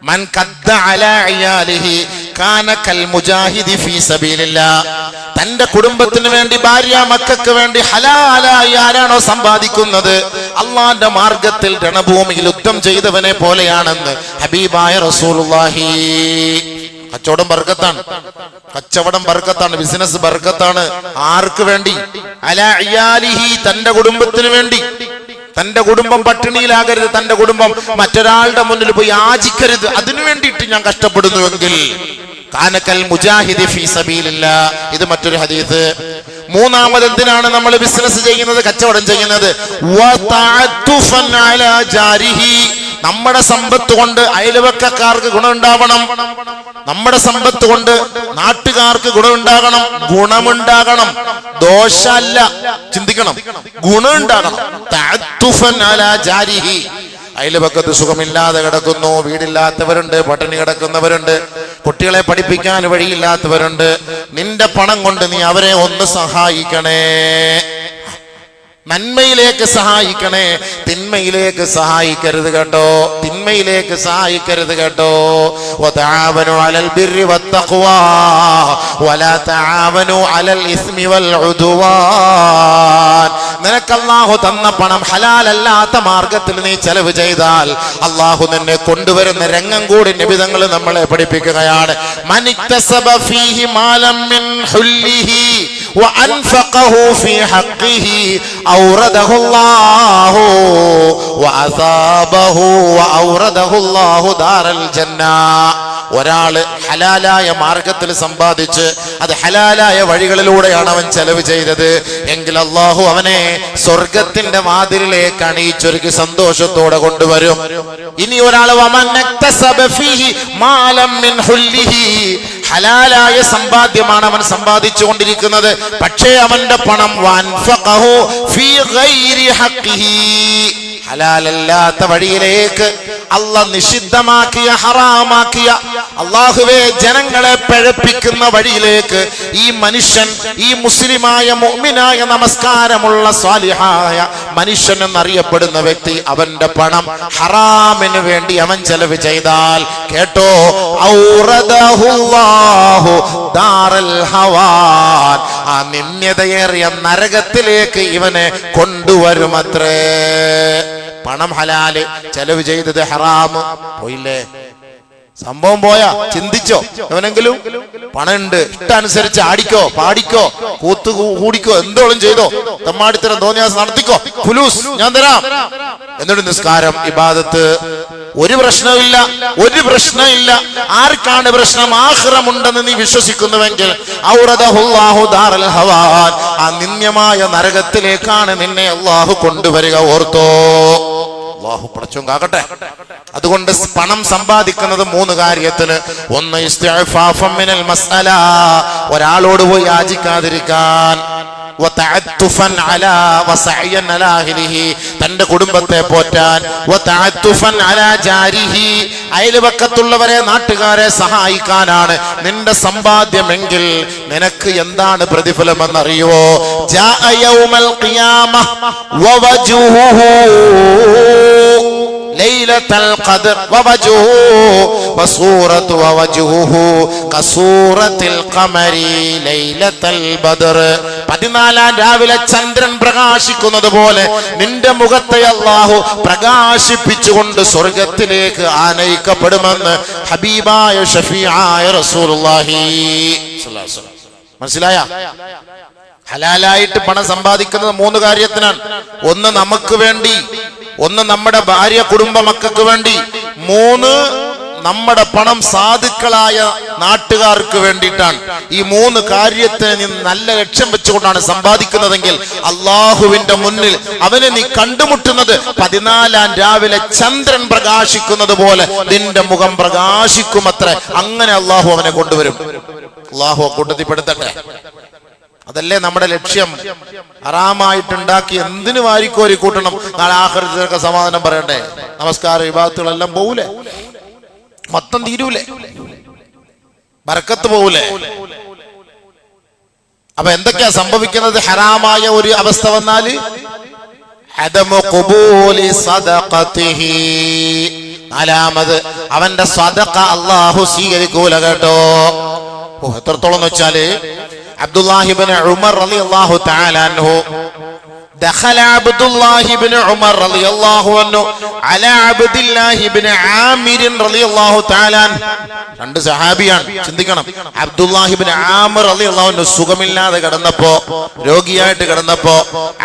മൻ ഖദ്ദ അലാ ഇയാലിഹി കാന കൽ മുജാഹിദി ഫീ സബീലില്ലാഹ്. തന്റെ കുടുംബത്തിന് വേണ്ടി, ഭാര്യ മക്കൾക്ക് വേണ്ടി ഹലാലായി ആരാണോ സമ്പാദിക്കുന്നത്, അള്ളാന്റെ മാർഗത്തിൽ രണഭൂമിയിൽ യുദ്ധം ചെയ്തവനെ പോലെയാണെന്ന് ഹബീബായ റസൂലുള്ളാഹി. കച്ചവടം ബർക്കത്താണ്, കച്ചവടം ബർക്കത്താണ്, ബിസിനസ് ബർക്കത്താണ്. ആർക്ക് വേണ്ടി? അലാ ഇയാലിഹി, തന്റെ കുടുംബത്തിന് വേണ്ടി. തന്റെ കുടുംബം പട്ടിണിയിലാകരുത്, തന്റെ കുടുംബം മറ്റൊരാളുടെ മുന്നിൽ പോയി യാചിക്കരുത്. അതിനു വേണ്ടിയിട്ട് ഞാൻ കഷ്ടപ്പെടുന്നുവെങ്കിൽ കാനക്കൽ മുജാഹിദി ഫീ സബീലില്ലാഹ്. ഇത് മറ്റൊരു ഹദീസ്. മൂന്നാമത് എന്തിനാണ് നമ്മൾ ബിസിനസ് ചെയ്യുന്നത്, കച്ചവടം ചെയ്യുന്നത്? വതഅത്തുഫൻ അലാ ജാരിഹി. നമ്മുടെ സമ്പത്ത് കൊണ്ട് അയൽവക്കക്കാർക്ക് ഗുണമുണ്ടാവണം, നമ്മുടെ സമ്പത്ത് കൊണ്ട് നാട്ടുകാർക്ക് ഗുണമുണ്ടാകണം. ഗുണമുണ്ടാകണം, ദോഷമല്ല. ചിന്തിക്കണം, ഗുണമുണ്ടാകണം. തഅത്തുഫൻ അലാ ജാരിഹി. അയൽവക്കത്ത് സുഖമില്ലാതെ കിടക്കുന്നു, വീടില്ലാത്തവരുണ്ട്, പട്ടിണി കിടക്കുന്നവരുണ്ട്, കുട്ടികളെ പഠിപ്പിക്കാൻ വഴിയില്ലാത്തവരുണ്ട്. നിന്റെ പണം കൊണ്ട് നീ അവരെ ഒന്ന് സഹായിക്കണേ, നന്മയിലേക്ക് സഹായിക്കണേ, തിന്മയിലേക്ക് സഹായിക്കരുത് കേട്ടോ, തിന്മയിലേക്ക് സഹായിക്കരുത് കേട്ടോ. വതആവനു അലൽ ബിർരി വത്തഖ്വാ വലാ തആവനു അലൽ ഇസ്മി വൽ ഉദ്വാൻ. നിനക്ക് അല്ലാഹു തന്ന പണം ഹലാലല്ലാത്ത മാർഗത്തിൽ നീ ചെലവ് ചെയ്താൽ അല്ലാഹു നിന്നെ കൊണ്ടുവരുന്ന രംഗം കൂടി നബി തങ്ങൾ നമ്മളെ പഠിപ്പിക്കുകയാണ്. മനിക്തസബ ഫീഹി മാലം മിൻ ഹുല്ലിഹി വഅൻഫഖഹു ഫീ ഹഖ്ഖിഹി ഔറദഹു അല്ലാഹു വഅസാബഹു വഔറദഹു അല്ലാഹു ദാറൽ ജന്ന. ഒരാള് ഹലാലായ മാർഗത്തിൽ സമ്പാദിച്ച് അത് ഹലാലായ വഴികളിലൂടെയാണ് അവൻ ചെലവ് ചെയ്തത് എങ്കിൽ അല്ലാഹു അവനെ സ്വർഗത്തിന്റെ വാതിലിലേക്ക് അണിയിച്ചൊരുക്കി സന്തോഷത്തോടെ കൊണ്ടുവരും. ഇനി ഒരാൾ ഹലാലായ സമ്പാദ്യമാണ് അവൻ സമ്പാദിച്ചു കൊണ്ടിരിക്കുന്നത്, പക്ഷേ അവന്റെ പണം ഹലാലല്ലാത്ത വഴിയിലേക്ക്, അള്ളാഹ് നിഷിദ്ധമാക്കിയ ഹറാമാക്കിയ, അള്ളാഹുവേ ജനങ്ങളെ പഴപ്പിക്കുന്ന വഴിയിലേക്ക് ഈ മനുഷ്യൻ, ഈ മുസ്ലിമായ മുഅ്മിനായ നമസ്കാരമുള്ള സ്വാലിഹായ മനുഷ്യൻ എന്നറിയപ്പെടുന്ന വ്യക്തി, അവന്റെ പണം ഹറാമിന് വേണ്ടി അവൻ ചെലവ് ചെയ്താൽ കേട്ടോ, ഔറദഹുല്ലാഹു ദാറൽ ഹവാൻ, ആ നിന്ദ്യതയേറിയ നരകത്തിലേക്ക് ഇവനെ കൊണ്ടുവരുമത്രേ. പണം ഹലാല്, ചെലവ് ചെയ്തത് ഹറാം. പോയില്ലേ, സംഭവം പോയാ? ചിന്തിച്ചോ? എവനെങ്കിലും പണമുണ്ട്, ഇഷ്ടനുസരിച്ച് ആടിക്കോ, പാടിക്കോ, കൂത്തു കൂടിക്കോ, എന്തോളം ചെയ്തോ, തമ്മാടിത്തരം തോന്നിയാസം നടത്തിക്കോ, ഫുലൂസ് ഞാൻ തരാം. എന്നിട്ട് നിസ്കാരം, ഇബാദത്ത്, ഒരു പ്രശ്നമില്ല, ഒരു പ്രശ്നമില്ല. ആർക്കാണ് പ്രശ്നം? ആഖിറമുണ്ടെന്ന് നീ വിശ്വസിക്കുന്നുവെങ്കിൽ ഔറദഹുല്ലാഹു ദാറൽ ഹവാൻ, ആ നിന്ദ്യമായ നരകത്തിലേക്കാണ് നിന്നെ അല്ലാഹു കൊണ്ടുവരിക. ഓർത്തോ, അല്ലാഹു പടച്ചോൻ കാക്കട്ടെ. അതുകൊണ്ട് പണം സമ്പാദിക്കുന്നത് മൂന്ന് കാര്യത്തിന്. ഒന്ന്, ഇസ്തിഅഫാഫൻ മിനൽ മസ്അല, ഒരാളോട് പോയി യാചിക്കാതിരിക്കാൻ. വതഅത്തുഫൻ അലാ വസഅയൻ അലാ അഹ്ലിഹി, തന്റെ കുടുംബത്തെ പോറ്റാൻ. വതഅത്തുഫൻ അലാ ജാരിഹി, അയൽവക്കത്തുള്ളവരെ നാട്ടുകാരെ സഹായിക്കാനാണ് നിന്റെ സമ്പാദ്യമെങ്കിൽ നിനക്ക് എന്താണ് പ്രതിഫലമെന്നറിയുവോ? ജാഅ യൗമൽ ഖിയാമഹ വവജ്ഹുഹു ലൈലത്തുൽ ഖദ്ർ വവജ്ഹുഹു വസൂറത്തു വവജ്ഹുഹു കസൂറത്തിൽ ഖമരി ലൈലത്തുൽ ബദർ. 14 രാവിലെ ചന്ദ്രൻ പ്രകാശിക്കുന്നത് പോലെ നിന്റെ മുഖത്തെ അല്ലാഹു പ്രകാശിപ്പിച്ചുകൊണ്ട് സ്വർഗത്തിലേക്ക് ആനയിക്കപ്പെടുമെന്ന് ഹബീബായ ഷഫീആയ റസൂലുള്ളാഹി സ്വല്ലല്ലാഹു അലൈഹി വസല്ലം. മനസ്സിലായ? ഹലാലായിട്ട് പണം സമ്പാദിക്കുന്നത് മൂന്ന് കാര്യത്തിനാണ്. ഒന്ന്, നമുക്ക് വേണ്ടി. ഒന്ന്, നമ്മുടെ ഭാര്യ കുടുംബ മക്കൾക്ക് വേണ്ടി. മൂന്ന്, നമ്മുടെ പണം സാധുക്കളായ നാട്ടുകാർക്ക് വേണ്ടിയിട്ടാണ്. ഈ മൂന്ന് കാര്യത്തിന് നീ നല്ല ലക്ഷ്യം വെച്ചുകൊണ്ടാണ് സമ്പാദിക്കുന്നതെങ്കിൽ അള്ളാഹുവിന്റെ മുന്നിൽ അവനെ നീ കണ്ടുമുട്ടുന്നത് 14 രാവിലെ ചന്ദ്രൻ പ്രകാശിക്കുന്നത് പോലെ നിന്റെ മുഖം പ്രകാശിക്കുമത്രേ. അങ്ങനെ അള്ളാഹു അവനെ കൊണ്ടുവരും. അള്ളാഹു കൂട്ടത്തിൽപ്പെടുത്തട്ടെ. അതല്ലേ നമ്മുടെ ലക്ഷ്യം. ഹറാമായിട്ടുണ്ടാക്കി എന്തിനു വാരിക്കോരി കൂട്ടണം? നാളെ ആഖിറത്തിലൊക്കെ സമാധാനം പറയണ്ടേ? നമസ്കാര വിഭാഗത്തുകളെല്ലാം പോവൂലേ? മൊത്തം തീരൂലേ? ബർക്കത്ത് പോവൂലേ? അപ്പൊ എന്തൊക്കെയാ സംഭവിക്കുന്നത്? ഹറാമായ ഒരു അവസ്ഥ വന്നാല് അദമു ഖുബൂലി സദഖതിഹി, നാലാമത് അവന്റെ സദഖ അല്ലാഹു സ്വീകരിക്കൂല കേട്ടോ. എത്രത്തോളം എന്ന് വെച്ചാല് അബ്ദുല്ലാഹി ഇബ്നു ഉമർ റളിയല്ലാഹു തആല അൻഹു دخل عبد الله بن عمر رضي الله عنه على عبد الله بن عامر رضي الله تعالى عنه. രണ്ട് സഹാബിയാണ്, ചിന്തിക്കണം. അബ്ദുല്ലാഹി ഇബ്നു ആമിർ റളിയല്ലാഹു അൻഹു സുഖമില്ലാതെ കിടന്നപ്പോ, രോഗിയായിട്ട് കിടന്നപ്പോ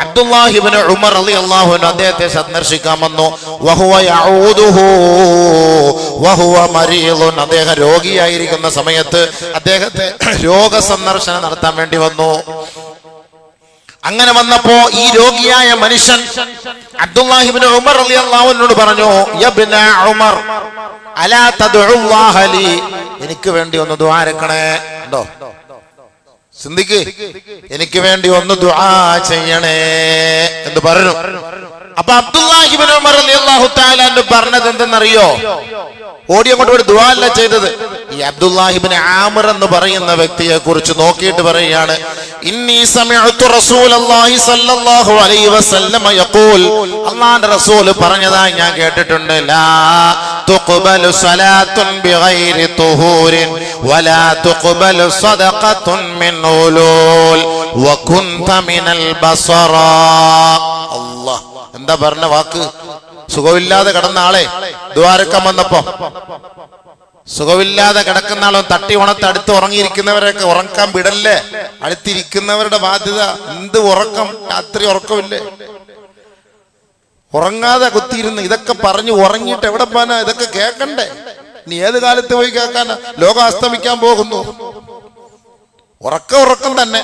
അബ്ദുല്ലാഹി ഇബ്നു ഉമർ റളിയല്ലാഹു അൻഹു അദ്ദേഹത്തെ സന്ദർശിക്കാൻ വന്നു. വഹുവ യഊദുഹു വഹുവ മരീദുൻ, അദ്ദേഹം രോഗിയായിരിക്കുന്ന സമയത്ത് അദ്ദേഹത്തെ രോഗസന്ദർശനം നടത്താൻ വേണ്ടി വന്നു. അങ്ങനെ വന്നപ്പോ ഈ രോഗിയായ മനുഷ്യൻ അബ്ദുല്ലാഹി ഇബ്നു ഉമർ റളിയല്ലാഹു അൻഹു പറഞ്ഞു, യബ്ന ഉമർ അലാ തദ്ഉല്ലാഹ ലി, എനിക്ക് വേണ്ടി ഒന്ന് ദുആ ചെയ്യണേ. ഉണ്ടോ? ചിന്തിക്ക്, എനിക്ക് വേണ്ടി ഒന്ന് ദുആ ചെയ്യണേ എന്ന് പറഞ്ഞു. അപ്പൊ അബ്ദുല്ലാഹി ഇബ്നു ഉമർ റളിയല്ലാഹു തആല അൻഹു പറഞ്ഞത് എന്തെന്നറിയോ? ഓടി അങ്ങോട്ട് ഒരു ദുആ അല്ല ചെയ്തത്. ഈ അബ്ദുല്ലാഹി ഇബ്നു ആമിർ എന്ന് പറയുന്ന വ്യക്തിയെ കുറിച്ച് നോക്കിയിട്ട് പറയുകയാണ്, ഇന്നി സമിഅതു റസൂലല്ലാഹി സ്വല്ലല്ലാഹു അലൈഹി വസല്ലം യഖൂൽ, അല്ലാഹുവിന്റെ റസൂൽ പറഞ്ഞതായി ഞാൻ കേട്ടിട്ടുണ്ട്, ലാ തുഖ്ബലു സ്വലാത്തുൻ ബിഗൈരി തുഹൂരിൻ വലാ തുഖ്ബലു സദഖത്തുൻ മിൻ ഉലൂൽ വകുൻത മിനൽ ബസറ. അല്ലാഹ് എന്താ പറഞ്ഞ വാക്ക്? സുഖമില്ലാതെ കിടന്ന ആളെ ദ്വാരക്കം വന്നപ്പോ, സുഖമില്ലാതെ കിടക്കുന്ന ആളും തട്ടി ഉണത്ത് അടുത്ത് ഉറങ്ങിയിരിക്കുന്നവരൊക്കെ ഉറക്കാൻ വിടല്ലേ? അടുത്തിരിക്കുന്നവരുടെ ബാധ്യത. എന്ത് ഉറക്കം? രാത്രി ഉറക്കമില്ലേ? ഉറങ്ങാതെ കുത്തിയിരുന്ന് ഇതൊക്കെ പറഞ്ഞു ഉറങ്ങിയിട്ട് എവിടെ പോകാനാ? ഇതൊക്കെ കേൾക്കണ്ടേ? നീ ഏത് കാലത്ത് പോയി കേൾക്കാനാ? ലോകം അസ്തമിക്കാൻ പോകുന്നു. ഉറക്കം തന്നെ.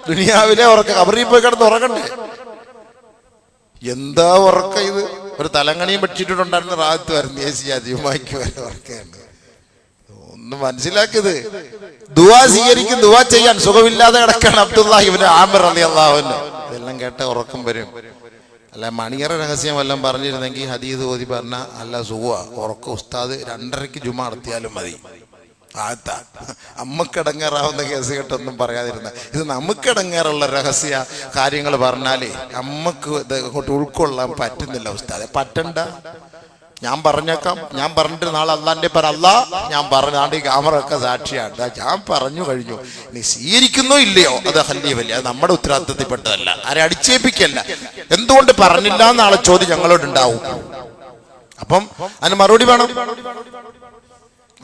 ദുനിയാവിലെ ഉറക്കം. കബറിൽ പോയി കിടന്ന് ഉറങ്ങണ്ടേ? എന്താ ഉറക്കം ഇത്? ഒരു തലങ്ങണിയും വെച്ചിട്ടുണ്ടായിരുന്ന റാഹത്ത് വരുന്ന അധികമാക്കി വരെ ഉറക്കമുണ്ട്. ഒന്ന് മനസ്സിലാക്കിയത്. ദുആ സ്വീകരിക്കും, ദുആ ചെയ്യാൻ സുഖമില്ലാതെ കിടക്കാണ് അബ്ദുല്ലാഹി ഇബ്നു ആമിർ റളിയല്ലാഹു അൻഹു. ഇതെല്ലാം കേട്ട ഉറക്കം വരും. അല്ല മണിയറ രഹസ്യം എല്ലാം പറഞ്ഞിരുന്നെങ്കിൽ ഹദീസ് ഓതി പറഞ്ഞ അല്ല സുഖ ഉറക്കം. ഉസ്താദ് 2:30 ജുമ നടത്തിയാലും മതി. അമ്മക്കിടങ്ങേറാവുന്ന കേസ് കേട്ടൊന്നും പറയാതിരുന്ന, ഇത് നമുക്കിടങ്ങേറുള്ള രഹസ്യ കാര്യങ്ങൾ പറഞ്ഞാലേ നമുക്ക് ഇത് അങ്ങോട്ട് ഉൾക്കൊള്ളാൻ പറ്റുന്നില്ല ഉസ്താദെ. പറ്റണ്ട, ഞാൻ പറഞ്ഞേക്കാം. ഞാൻ പറഞ്ഞിട്ട് നാളെ അള്ളാന്റെ പേര് അല്ലാ ഞാൻ പറഞ്ഞാണ്ട് ഈ ക്യാമറയൊക്കെ സാക്ഷിയാണ്. ഞാൻ പറഞ്ഞു കഴിഞ്ഞു. നീ സ്വീകരിക്കുന്നോ ഇല്ലയോ അത് ഹല്ലീവല്ലേ, അത് നമ്മുടെ ഉത്തരവാദിത്തത്തിൽപ്പെട്ടതല്ല. ആരെ അടിച്ചേൽപ്പിക്കല്ല. എന്തുകൊണ്ട് പറഞ്ഞില്ല എന്നാളെ ചോദ്യം ഞങ്ങളോടുണ്ടാവും. അപ്പം അതിന് മറുപടി വേണം.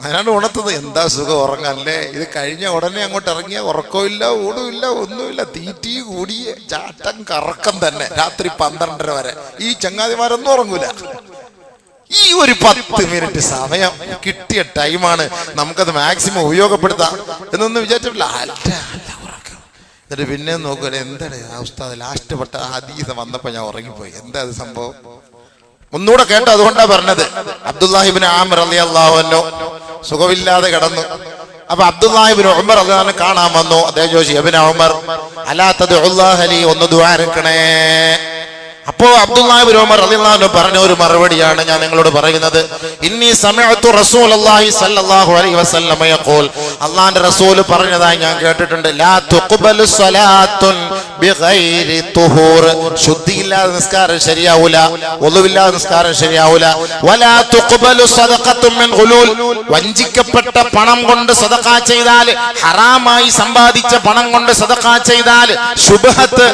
അതിനാണ് ഉണർത്തത്. എന്താ സുഖം ഉറങ്ങാനല്ലേ? ഇത് കഴിഞ്ഞ ഉടനെ അങ്ങോട്ട് ഇറങ്ങിയ ഉറക്കമില്ല, ഊടുമില്ല, ഒന്നുമില്ല. തീറ്റി കൂടിയ ചാട്ടം കറക്കം തന്നെ. രാത്രി 12:30 വരെ ഈ ചങ്ങാതിമാരൊന്നും ഉറങ്ങൂല. ഈ ഒരു 10 മിനിറ്റ് സമയം കിട്ടിയ ടൈമാണ്, നമുക്കത് മാക്സിമം ഉപയോഗപ്പെടുത്താം എന്നൊന്നും വിചാരിച്ചിട്ടില്ല. എന്നിട്ട് പിന്നെ നോക്കൂല, എന്താണ് ആ ഉസ്താദ് ലാസ്റ്റ് പെട്ട ഹദീസ് വന്നപ്പോ ഞാൻ ഉറങ്ങിപ്പോയി. എന്താ അത് സംഭവം? ഒന്നുകൂടെ കേട്ടോ. അതുകൊണ്ടാ പറഞ്ഞത്. അബ്ദുല്ലാഹി ഇബ്നു ആമിർ റളിയല്ലാഹു അൻഹു സുഖമില്ലാതെ കിടന്നു. അപ്പൊ അബ്ദുല്ലാഹി ഇബ്നു ഉമർ റളിയല്ലാഹു അൻഹു കാണാൻ വന്നു. അദ്ദേഹം ചോദിച്ചു, ഇബ്നു ഉമർ അലാ തദ്ഉല്ലാഹ ലി, ഒന്ന് ദുആ ചെയ്യണേ. അപ്പോ അബ്ദുല്ലാഹി ഇബ്നു ഉമർ റളിയല്ലാഹു അൻഹു പറഞ്ഞ ഒരു മറുപടിയാണ് ഞാൻ നിങ്ങളോട് പറയുന്നത്. ഇന്നി സമിഅതു റസൂലല്ലാഹി സ്വല്ലല്ലാഹു അലൈഹി വസല്ലം യഖൂൽ, അല്ലാഹുവിന്റെ റസൂൽ പറഞ്ഞതായി ഞാൻ കേട്ടിട്ടുണ്ട്, ലാ തുഖ്ബലു സ്വലാത്തുൻ ബിഗൈരി തുഹൂർ, ശുദ്ധിയില്ലാതെ നിസ്കാരം ശരിയാവൂല, വുളുവില്ലാതെ നിസ്കാരം ശരിയാവൂല. വലാ തുഖ്ബലു സദഖത്തുൻ മിൻ ഗുലൂൽ, വഞ്ചിക്കപ്പെട്ട പണം കൊണ്ട് സദഖ ചെയ്താൽ, ഹറാമായി സമ്പാദിച്ച പണം കൊണ്ട് സദഖ ചെയ്താൽ, ശുബ്ഹത്ത്,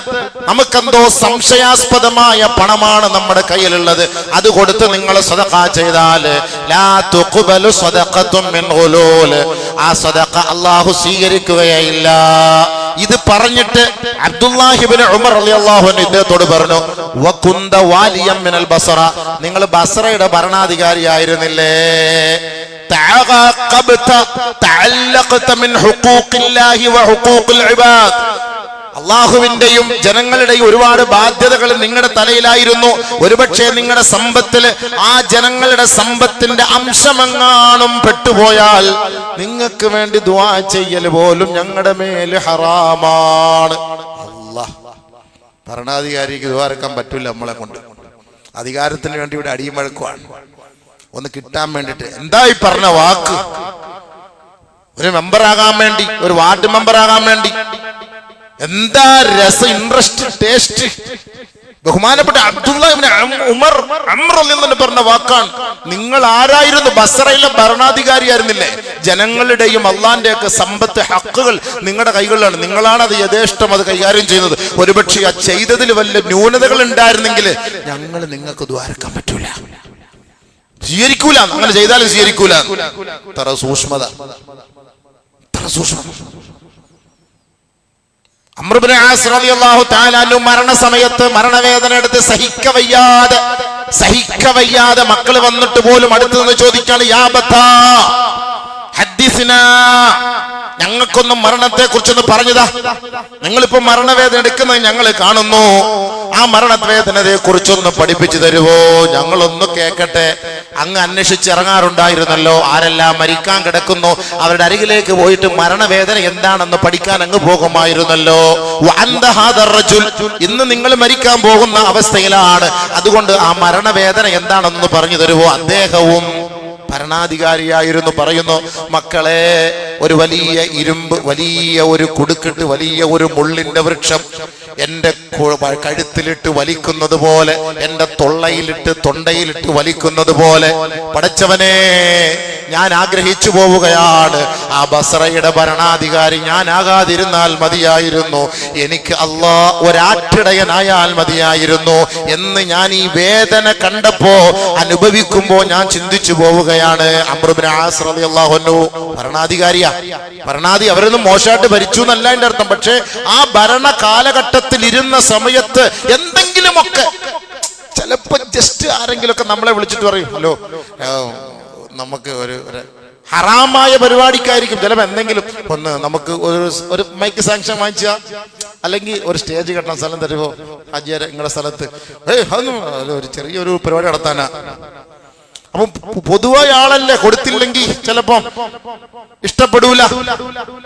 നമുക്കെന്തോ സംശയാസ്പദമായ പണമാണ് നമ്മുടെ കയ്യിലുള്ളത്, അത് കൊടുത്ത് നിങ്ങൾ സദഖ ചെയ്താൽ ലാ തുഖ്ബലു സദഖത്തുൻ മിൻ ഗുലൂൽ, ആ സദഖ അല്ലാഹു സ്വീകരിക്കുകയില്ല. ഇത് പറഞ്ഞിട്ട് അബ്ദുല്ലാഹി ഇബ്നു ഉമർ റളിയല്ലാഹു അൻഹു ഇദ്ദേഹത്തോട് പറഞ്ഞു, വകുന്ത വാലിയം മിനൽ ബസറ, നിങ്ങൾ ബസറയുടെ ഭരണാധികാരിയായിരുന്നില്ലേ? തഅഖബത തഅല്ലഖത മിൻ ഹുഖൂഖില്ലാഹി വ ഹുഖൂഖിൽ ഇബാദ്, അള്ളാഹുവിന്റെയും ജനങ്ങളുടെയും ഒരുപാട് ബാധ്യതകൾ നിങ്ങളുടെ തലയിലായിരുന്നു. ഒരുപക്ഷെ നിങ്ങളുടെ സമ്പത്തില് ആ ജനങ്ങളുടെ സമ്പത്തിന്റെ അംശമെങ്ങാനും പെട്ടുപോയാൽ നിങ്ങൾക്ക് വേണ്ടി ദുആ ചെയ്യൽ പോലും ഞങ്ങളുടെ മേൽ ഹറാമാണ്. അല്ലാഹ്, ഭരണാധികാരിക്ക് ദുആ ഇറക്കാൻ പറ്റൂല നമ്മളെ കൊണ്ട്. അധികാരത്തിന് വേണ്ടി ഇവിടെ അടിയും വഴക്കുമാണ്, ഒന്ന് കിട്ടാൻ വേണ്ടിട്ട്. എന്താ ഈ പറഞ്ഞ വാക്ക്? ഒരു മെമ്പറാകാൻ വേണ്ടി, ഒരു വാർഡ് മെമ്പറാകാൻ വേണ്ടി എന്താ രസം, ഇൻട്രസ്റ്റ്, ടേസ്റ്റ്. ബഹുമാനപ്പെട്ട അബ്ദുല്ലാഹ് ഇബ്നു ഉമർ റളിയല്ലാഹു പറഞ്ഞ വാക്കാണ്. നിങ്ങൾ ആരായിരുന്നു? ബസ്രയിലെ ഭരണാധികാരിയായിരുന്നില്ലേ? ജനങ്ങളുടെയും അള്ളാന്റെ ഒക്കെ സമ്പത്ത്, ഹക്കുകൾ നിങ്ങളുടെ കൈകളിലാണ്. നിങ്ങളാണ് അത് യഥേഷ്ടം അത് കൈകാര്യം ചെയ്യുന്നത്. ഒരുപക്ഷെ ആ ചെയ്തതിൽ വല്ല ന്യൂനതകൾ ഉണ്ടായിരുന്നെങ്കിൽ ഞങ്ങൾ നിങ്ങൾക്ക് ദ്വാരക്കാൻ പറ്റൂല, സ്വീകരിക്കൂല. അങ്ങനെ ചെയ്താലും സ്വീകരിക്കൂല. തറ സൂക്ഷ്മത, തറ സൂക്ഷ്മത. അംർ ഇബ്നു ആസ് റളിയല്ലാഹു തആല അൻഹു മരണസമയത്ത് മരണവേദന എടുത്ത് സഹിക്കവയ്യാതെ മക്കൾ വന്നിട്ട് പോലും അടുത്ത് നിന്ന് ചോദിക്കാണ്, യാ ബത്താ ഹദ്ദിസ്നാ, ഞങ്ങൾക്കൊന്നും മരണത്തെ കുറിച്ചൊന്ന് പറഞ്ഞതാ. നിങ്ങളിപ്പോ മരണവേദന എടുക്കുന്നത് ഞങ്ങൾ കാണുന്നു, ആ മരണവേദനയെ കുറിച്ചൊന്ന് പഠിപ്പിച്ചു തരുവോ? ഞങ്ങളൊന്ന് കേൾക്കട്ടെ. അങ്ങ് അന്വേഷിച്ചിറങ്ങാറുണ്ടായിരുന്നല്ലോ, ആരെല്ലാം മരിക്കാൻ കിടക്കുന്നു അവരുടെ അരികിലേക്ക് പോയിട്ട് മരണവേദന എന്താണെന്ന് പഠിക്കാൻ അങ്ങ് പോകുമായിരുന്നല്ലോ. ഇന്ന് നിങ്ങൾ മരിക്കാൻ പോകുന്ന അവസ്ഥയിലാണ്, അതുകൊണ്ട് ആ മരണവേദന എന്താണെന്ന് പറഞ്ഞു തരുവോ? അദ്ദേഹവും ഭരണാധികാരിയായിരുന്നു. പറയുന്നു, മക്കളെ, ഒരു വലിയ ഇരുമ്പ്, വലിയ ഒരു കുടുക്കിട്ട്, വലിയ ഒരു മുള്ളിന്റെ വൃക്ഷം എന്റെ കഴുത്തിലിട്ട് വലിക്കുന്നത് പോലെ, എന്റെ തൊണ്ടയിലിട്ട് വലിക്കുന്നത് പോലെ പടച്ചവനെ ഞാൻ ആഗ്രഹിച്ചു പോവുകയാണ്. ആ ബസ്രയുടെ ഭരണാധികാരി ഞാനാകാതിരുന്നാൽ മതിയായിരുന്നു, എനിക്ക് അല്ലാഹ് ഒരാട്ടിടയനായാൽ മതിയായിരുന്നു എന്ന് ഞാൻ ഈ വേദന കണ്ടപ്പോ, അനുഭവിക്കുമ്പോ ഞാൻ ചിന്തിച്ചു പോവുകയാണ്. അംർ ഇബ്നു ആസ് റളിയല്ലാഹു അൻഹു ഭരണാധികാരിയാ. അവരൊന്നും മോശമായിട്ട് ഭരിച്ചു എന്നല്ല എന്റെ അർത്ഥം. പക്ഷെ ആ ഭരണ കാലഘട്ടത്തിൽ ഇരുന്ന സമയത്ത് എന്തെങ്കിലുമൊക്കെ ചിലപ്പോ ജസ്റ്റ് ആരെങ്കിലുമൊക്കെ നമ്മളെ വിളിച്ചിട്ട് പറയും, ഹലോ, നമുക്ക് ഒരു ഹറാമായ പരിപാടിക്കായിരിക്കും ചിലപ്പോൾ എന്തെങ്കിലും ഒന്ന് നമുക്ക് ഒരു മൈക്ക് സാങ്ഷൻ വാങ്ങിച്ചാ, അല്ലെങ്കിൽ ഒരു സ്റ്റേജ് കെട്ടാൻ സ്ഥലം തരുമോ ഹാജിയാരെ നിങ്ങളുടെ സ്ഥലത്ത്, അതൊന്നും ഒരു ചെറിയൊരു പരിപാടി നടത്താനാ. അപ്പൊ പൊതുവായ ആളല്ലേ, കൊടുത്തില്ലെങ്കിൽ ചിലപ്പോ ഇഷ്ടപ്പെടൂല,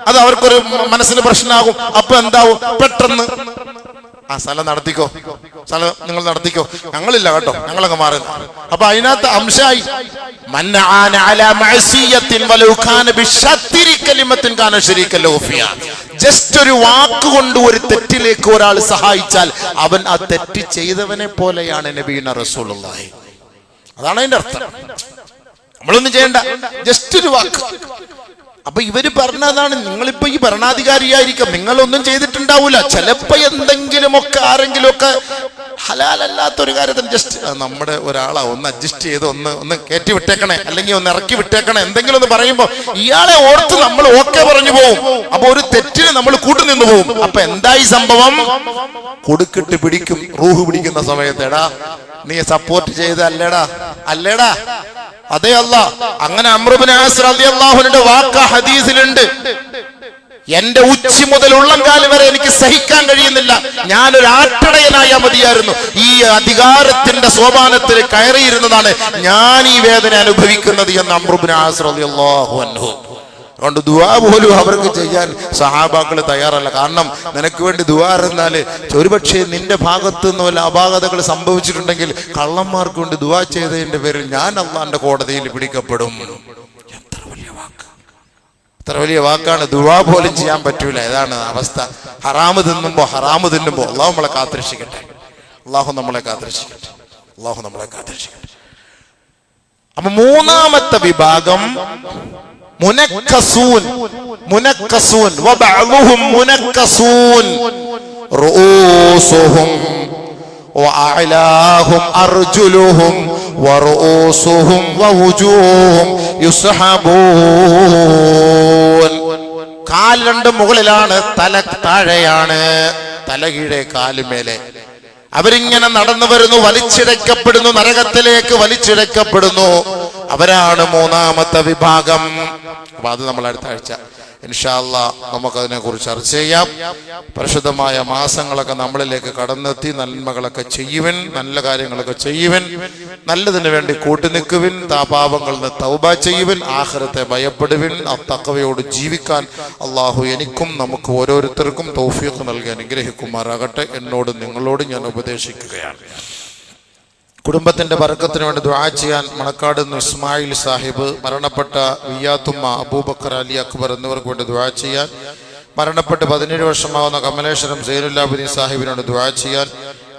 അത് അവർക്കൊരു മനസ്സിന് പ്രശ്നമാകും. അപ്പൊ എന്താവും, പെട്ടെന്ന് ആ സ്ഥലം നടത്തിക്കോ, നിങ്ങൾ നടത്തിക്കോ, ഞങ്ങളില്ല കേട്ടോ, ഞങ്ങളൊക്കെ മാറുന്നു. അപ്പൊ അതിനകത്ത് അംശായി ജസ്റ്റ് ഒരു വാക്കുകൊണ്ട് ഒരു തെറ്റിലേക്ക് ഒരാൾ സഹായിച്ചാൽ അവൻ ആ തെറ്റ് ചെയ്തവനെ പോലെയാണ് നബിയുനാ റസൂലുള്ളാഹി. അതാണ് അതിന്റെ അർത്ഥം. നമ്മളൊന്നും ചെയ്യണ്ട, ജസ്റ്റ് ഒരു വാക്ക്. അപ്പൊ ഇവര് പറഞ്ഞതാണ്, നിങ്ങളിപ്പോ ഈ ഭരണാധികാരിയായിരിക്കും, നിങ്ങളൊന്നും ചെയ്തിട്ടുണ്ടാവൂല, ചിലപ്പോ എന്തെങ്കിലുമൊക്കെ ആരെങ്കിലുമൊക്കെ ഹലാലല്ലാത്തൊരു കാര്യത്തിന് ജസ്റ്റ് നമ്മുടെ ഒരാളാ ഒന്ന് അഡ്ജസ്റ്റ് ചെയ്ത് ഒന്ന് കയറ്റി വിട്ടേക്കണേ, അല്ലെങ്കിൽ ഒന്ന് ഇറക്കി വിട്ടേക്കണേ, എന്തെങ്കിലും ഒന്ന് പറയുമ്പോ ഇയാളെ ഓർത്ത് നമ്മൾ ഓക്കെ പറഞ്ഞു പോകും. അപ്പൊ ഒരു തെറ്റിന് നമ്മൾ കൂട്ടുനിന്ന് പോകും. അപ്പൊ എന്തായി സംഭവം? കൊടുക്കിട്ട് പിടിക്കും, റൂഹ് പിടിക്കുന്ന സമയത്ത്, എടാ നീ സപ്പോർട്ട് ചെയ്ത് അല്ലേടാ അതെ അല്ല. അങ്ങനെ അംർ ഇബ്നു ആസ് റളിയല്ലാഹു അൻഹുവിന്റെ വാക്ക് ഹദീസിലുണ്ട്, എന്റെ ഉച്ചി മുതൽ ഉള്ളംകാലം വരെ എനിക്ക് സഹിക്കാൻ കഴിയുന്നില്ല, ഞാനൊരു ആട്ടിടയനായാൽ മതിയായിരുന്നു. ഈ അധികാരത്തിന്റെ സോപാനത്തിൽ കയറിയിരുന്നതാണ് ഞാൻ ഈ വേദന അനുഭവിക്കുന്നത് എന്ന് അംർ ഇബ്നു ആസ് റളിയല്ലാഹു അൻഹു. അതുകൊണ്ട് ദുആ പോലും അവർക്ക് ചെയ്യാൻ സഹാബാക്കൾ തയ്യാറല്ല. കാരണം നിനക്ക് വേണ്ടി ദുആ ഇരുന്നാല് ഒരുപക്ഷെ നിന്റെ ഭാഗത്തു നിന്ന് വല്ല അപാകതകൾ സംഭവിച്ചിട്ടുണ്ടെങ്കിൽ കള്ളന്മാർക്ക് വേണ്ടി ദുആ ചെയ്തതിന്റെ പേരിൽ ഞാൻ അള്ളാന്റെ കോടതിയിൽ പിടിക്കപ്പെടും. എത്ര വലിയ വാക്കാണ്. ദുആ പോലും ചെയ്യാൻ പറ്റൂല. ഇതാണ് അവസ്ഥ. ഹറാമ് തിന്നുമ്പോ അള്ളാഹു നമ്മളെ കാത്തിരക്ഷിക്കട്ടെ. അള്ളാഹു നമ്മളെ കാത്തിരക്ഷിക്കട്ടെ. അപ്പൊ മൂന്നാമത്തെ വിഭാഗം മുനക്കസൂൻ വബഅദുഹും മുനക്കസൂൻ റൂസുഹും വഅലാഹും അർജുലുഹും വറൂസുഹും വവുജൂഹും യുസ്ഹബൂൻ. കാൽ രണ്ടും മുകളിലാണ്, തല താഴെയാണ്, തല കീഴെ കാല് മേലെ. അവരിങ്ങനെ നടന്നു വരുന്നു, വലിച്ചിഴക്കപ്പെടുന്നു, നരകത്തിലേക്ക് വലിച്ചിഴക്കപ്പെടുന്നു. അവരാണ് മൂന്നാമത്തെ വിഭാഗം. അപ്പൊ അത് നമ്മൾ അടുത്ത ആഴ്ച ഇൻഷാ അല്ലാഹ് നമുക്കതിനെ കുറിച്ച് ചർച്ച ചെയ്യാം. പരിശുദ്ധമായ മാസങ്ങളൊക്കെ നമ്മളിലേക്ക് കടന്നെത്തി നന്മകളൊക്കെ ചെയ്യുവൻ, നല്ല കാര്യങ്ങളൊക്കെ ചെയ്യുവൻ, നല്ലതിനു വേണ്ടി കൂട്ടുനിൽക്കുവിൻ, പാപങ്ങളിൽ നിന്ന് തൗബ ചെയ്യുവൻ, ആഖിറത്തെ ഭയപ്പെടുവിൻ. ആ തഖ്വയോട് ജീവിക്കാൻ അള്ളാഹു എനിക്കും നമുക്ക് ഓരോരുത്തർക്കും തൗഫീഖ് നൽകി അനുഗ്രഹിക്കുമാറാകട്ടെ. എന്നോട് നിങ്ങളോട് ഞാൻ ഉപദേശിക്കുകയാണ്. കുടുംബത്തിന്റെ ബർക്കത്തിന് വേണ്ടി ദുആ ചെയ്യാൻ മണക്കാട് ഇസ്മായിൽ സാഹിബ്, മരണപ്പെട്ട വിയാത്തുമ്മ, അബൂബക്കർ അലി അക്ബർ എന്നിവർക്ക് വേണ്ടി ദുആ ചെയ്യാൻ, മരണപ്പെട്ട് 17 വർഷമാവുന്ന കമലേശ്വരം സൈനുല്ലാബുദ്ദീൻ സാഹിബിനോട് ദുആ ചെയ്യാൻ,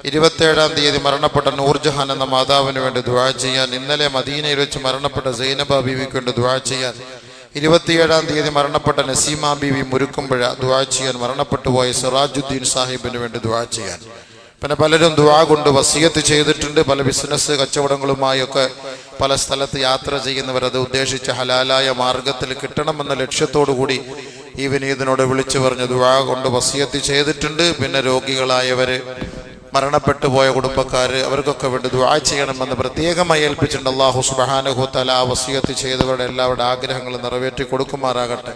27-ാം തീയതി മരണപ്പെട്ട നൂർജഹാൻ എന്ന മാതാവിന് വേണ്ടി ദുആ ചെയ്യാൻ, ഇന്നലെ മദീനയിൽ വെച്ച് മരണപ്പെട്ട സൈനബ ബീവിക്ക് വേണ്ടി ദുആ ചെയ്യാൻ, 27-ാം തീയതി മരണപ്പെട്ട നസീമ ബീവി മുരുക്കുമ്പുഴ ദുആ ചെയ്യാൻ, മരണപ്പെട്ടു പോയ സിറാജുദ്ദീൻ സാഹിബിന് വേണ്ടി ദുആ ചെയ്യാൻ. പിന്നെ പലരും ദുആ കൊണ്ട് വസിയത്ത് ചെയ്തിട്ടുണ്ട്. പല ബിസിനസ് കച്ചവടങ്ങളുമായൊക്കെ പല സ്ഥലത്ത് യാത്ര ചെയ്യുന്നവർ അത് ഉദ്ദേശിച്ച് ഹലാലായ മാർഗത്തിൽ കിട്ടണമെന്ന ലക്ഷ്യത്തോടു കൂടി ഈ വിനീതനോട് വിളിച്ചു പറഞ്ഞ് ദുആ കൊണ്ട് വസിയത്ത് ചെയ്തിട്ടുണ്ട്. പിന്നെ രോഗികളായവര്, മരണപ്പെട്ടു പോയ കുടുംബക്കാര്, അവർക്കൊക്കെ വേണ്ടി ദുആ ചെയ്യണമെന്ന് പ്രത്യേകമായി ഏൽപ്പിച്ചിട്ടുണ്ട്. അല്ലാഹു സുബ്ഹാനഹു വ തആല വസിയത്ത് ചെയ്തവരുടെ എല്ലാവരുടെ ആഗ്രഹങ്ങളും നിറവേറ്റി കൊടുക്കുമാറാകട്ടെ.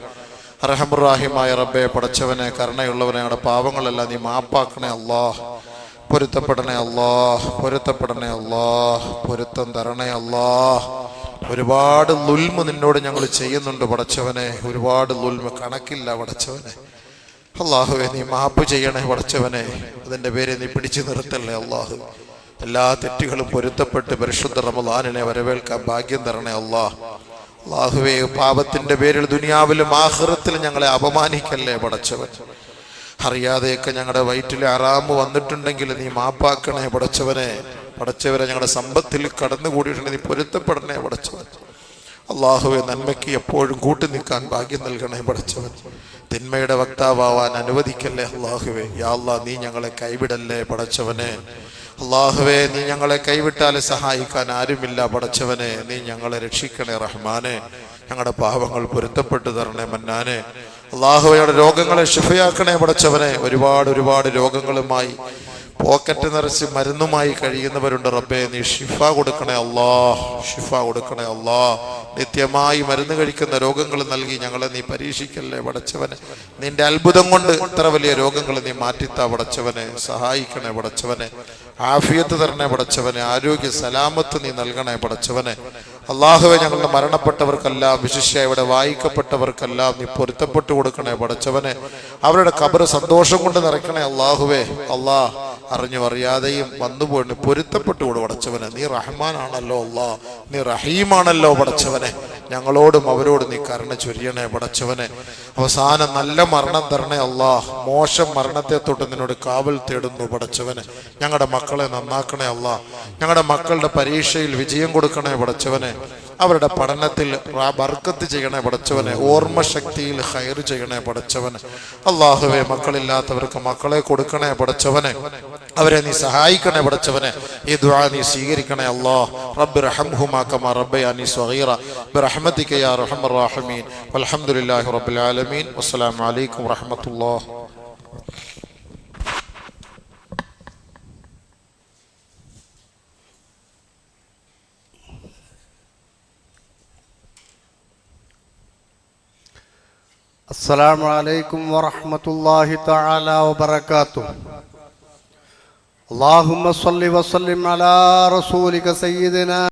അർഹമുർ-റഹീമായ റബ്ബേ, പടച്ചവനെ, കരുണയുള്ളവനെ, ഞങ്ങളുടെ പാവങ്ങളെല്ലാം നീ മാപ്പാക്കണേ അല്ലാഹ്. പൊരുത്തപ്പെടണേ അല്ലാഹ്, പൊരുത്തപ്പെടണേ അല്ലാഹ്, പൊരുത്തം തരണേ അല്ലാഹ്. ഒരുപാട് ളുൽമ് നിന്നോട് ഞങ്ങൾ ചെയ്യുന്നുണ്ട് പടച്ചവനെ, ഒരുപാട് ളുൽമ് കണക്കില്ല പടച്ചവനെ. അല്ലാഹുവേ, നീ മാപ്പ് ചെയ്യണേ പടച്ചവനെ, അതിൻ്റെ പേരെ നീ പിടിച്ചു നിർത്തല്ലേ അല്ലാഹു. എല്ലാ തെറ്റുകളും പൊരുത്തപ്പെട്ട് പരിശുദ്ധ റമളാനിനെ വരവേൽക്കാൻ ഭാഗ്യം തരണേ അല്ലാഹ്. അല്ലാഹുവേ, പാപത്തിന്റെ പേരിൽ ദുനിയാവിലും ആഖിറത്തിലും ഞങ്ങളെ അപമാനിക്കല്ലേ പടച്ചവൻ. അറിയാതെയൊക്കെ ഞങ്ങളുടെ വയറ്റിൽ ഹറാമ് വന്നിട്ടുണ്ടെങ്കിൽ നീ മാപ്പാക്കണേ പടച്ചവനെ. പടച്ചവരെ, ഞങ്ങളുടെ സമ്പത്തിൽ കടന്നുകൂടിയിട്ടുണ്ടെങ്കിൽ നീ പൊരുത്തപ്പെടണേ പടച്ചവൻ. അള്ളാഹുവെ, നന്മയ്ക്ക് എപ്പോഴും കൂട്ടി നിൽക്കാൻ ഭാഗ്യം നൽകണേ പടച്ചവൻ. തിന്മയുടെ വക്താവാൻ അനുവദിക്കല്ലേ അള്ളാഹുവെ. യാ അല്ലാഹ്, നീ ഞങ്ങളെ കൈവിടല്ലേ പടച്ചവനെ. അള്ളാഹുവെ, നീ ഞങ്ങളെ കൈവിട്ടാൽ സഹായിക്കാൻ ആരുമില്ല പടച്ചവനെ. നീ ഞങ്ങളെ രക്ഷിക്കണേ റഹ്മാനെ. ഞങ്ങളുടെ പാവങ്ങൾ പൊരുത്തപ്പെട്ടു തരണേ മന്നാനെ. അള്ളാഹുവയുടെ രോഗങ്ങളെ ശിഫയാക്കണേ പടച്ചവനെ. ഒരുപാട് രോഗങ്ങളുമായി പോക്കറ്റ് നിറച്ച് മരുന്നുമായി കഴിയുന്നവരുണ്ട് റബ്ബേ. നീ ഷിഫ കൊടുക്കണേ അല്ലാഹ്, ഷിഫ കൊടുക്കണേ അല്ലാഹ്. നിത്യമായി മരുന്ന് കഴിക്കുന്ന രോഗങ്ങൾ നൽകി ഞങ്ങളെ നീ പരീക്ഷിക്കല്ലേ പടച്ചവനെ. നിന്റെ അത്ഭുതം കൊണ്ട് ഇത്ര വലിയ രോഗങ്ങൾ നീ മാറ്റിത്താ പടച്ചവനെ. സഹായിക്കണേ പടച്ചവനെ. ആഫിയത്ത് തരണേ പടച്ചവനെ. ആരോഗ്യ സലാമത്ത് നീ നൽകണേ പടച്ചവനെ. അള്ളാഹുവെ, ഞങ്ങളുടെ മരണപ്പെട്ടവർക്കെല്ലാം, വിശിഷ്യ ഇവിടെ വായിക്കപ്പെട്ടവർക്കെല്ലാം നീ പൊരുത്തപ്പെട്ടു കൊടുക്കണേ പടച്ചവനെ. അവരുടെ ഖബർ സന്തോഷം കൊണ്ട് നിറയ്ക്കണേ അള്ളാഹുവേ. അള്ളാഹ്, അറിഞ്ഞു അറിയാതെയും വന്നുപോയി പൊരുത്തപ്പെട്ടു കൊടു പടച്ചവനെ. നീ റഹ്മാനാണല്ലോ അള്ളാഹ്, നീ റഹീമാണല്ലോ പടച്ചവനെ. ഞങ്ങളോടും അവരോടും നീ കരുണ ചൊരിയണേ പടച്ചവനെ. അവസാനം നല്ല മരണം തരണേ അള്ളാഹ്. മോശം മരണത്തെ തൊട്ട് നിന്നോട് കാവൽ തേടുന്നു പടച്ചവനെ. ഞങ്ങളുടെ മക്കളെ നന്നാക്കണേ അള്ളാഹ്. ഞങ്ങളുടെ മക്കളുടെ പരീക്ഷയിൽ വിജയം കൊടുക്കണേ പടച്ചവനെ. അവരുടെ പഠനത്തിൽ ബർക്കത്ത് ചെയ്യണേ പടച്ചവനെ. ഓർമ്മശക്തിയിൽ ഖൈർ ചെയ്യണേ പടച്ചവനെ. അള്ളാഹുവെ, മക്കളില്ലാത്തവർക്ക് മക്കളെ കൊടുക്കണേ പടച്ചവനെ. അവരെ നീ സഹായിക്കണേ പടച്ചവനെ. ഈ ദുആ നീ സ്വീകരിക്കണേ അല്ലാഹ്. റബ്ബി റഹംഹുമാ കമാ റബ്ബയാനി സ്വഗീറ ബിറഹ്മതിക യാ അർഹമർ റഹീമീൻ. വൽഹംദുലില്ലാഹി റബ്ബിൽ ആലമീൻ. വസ്സലാമു അലൈക്കും വറഹ്മത്തുള്ളാഹി. السلام عليكم ورحمة الله تعالى وبركاته. اللهم صل وسلم على رسولك سيدنا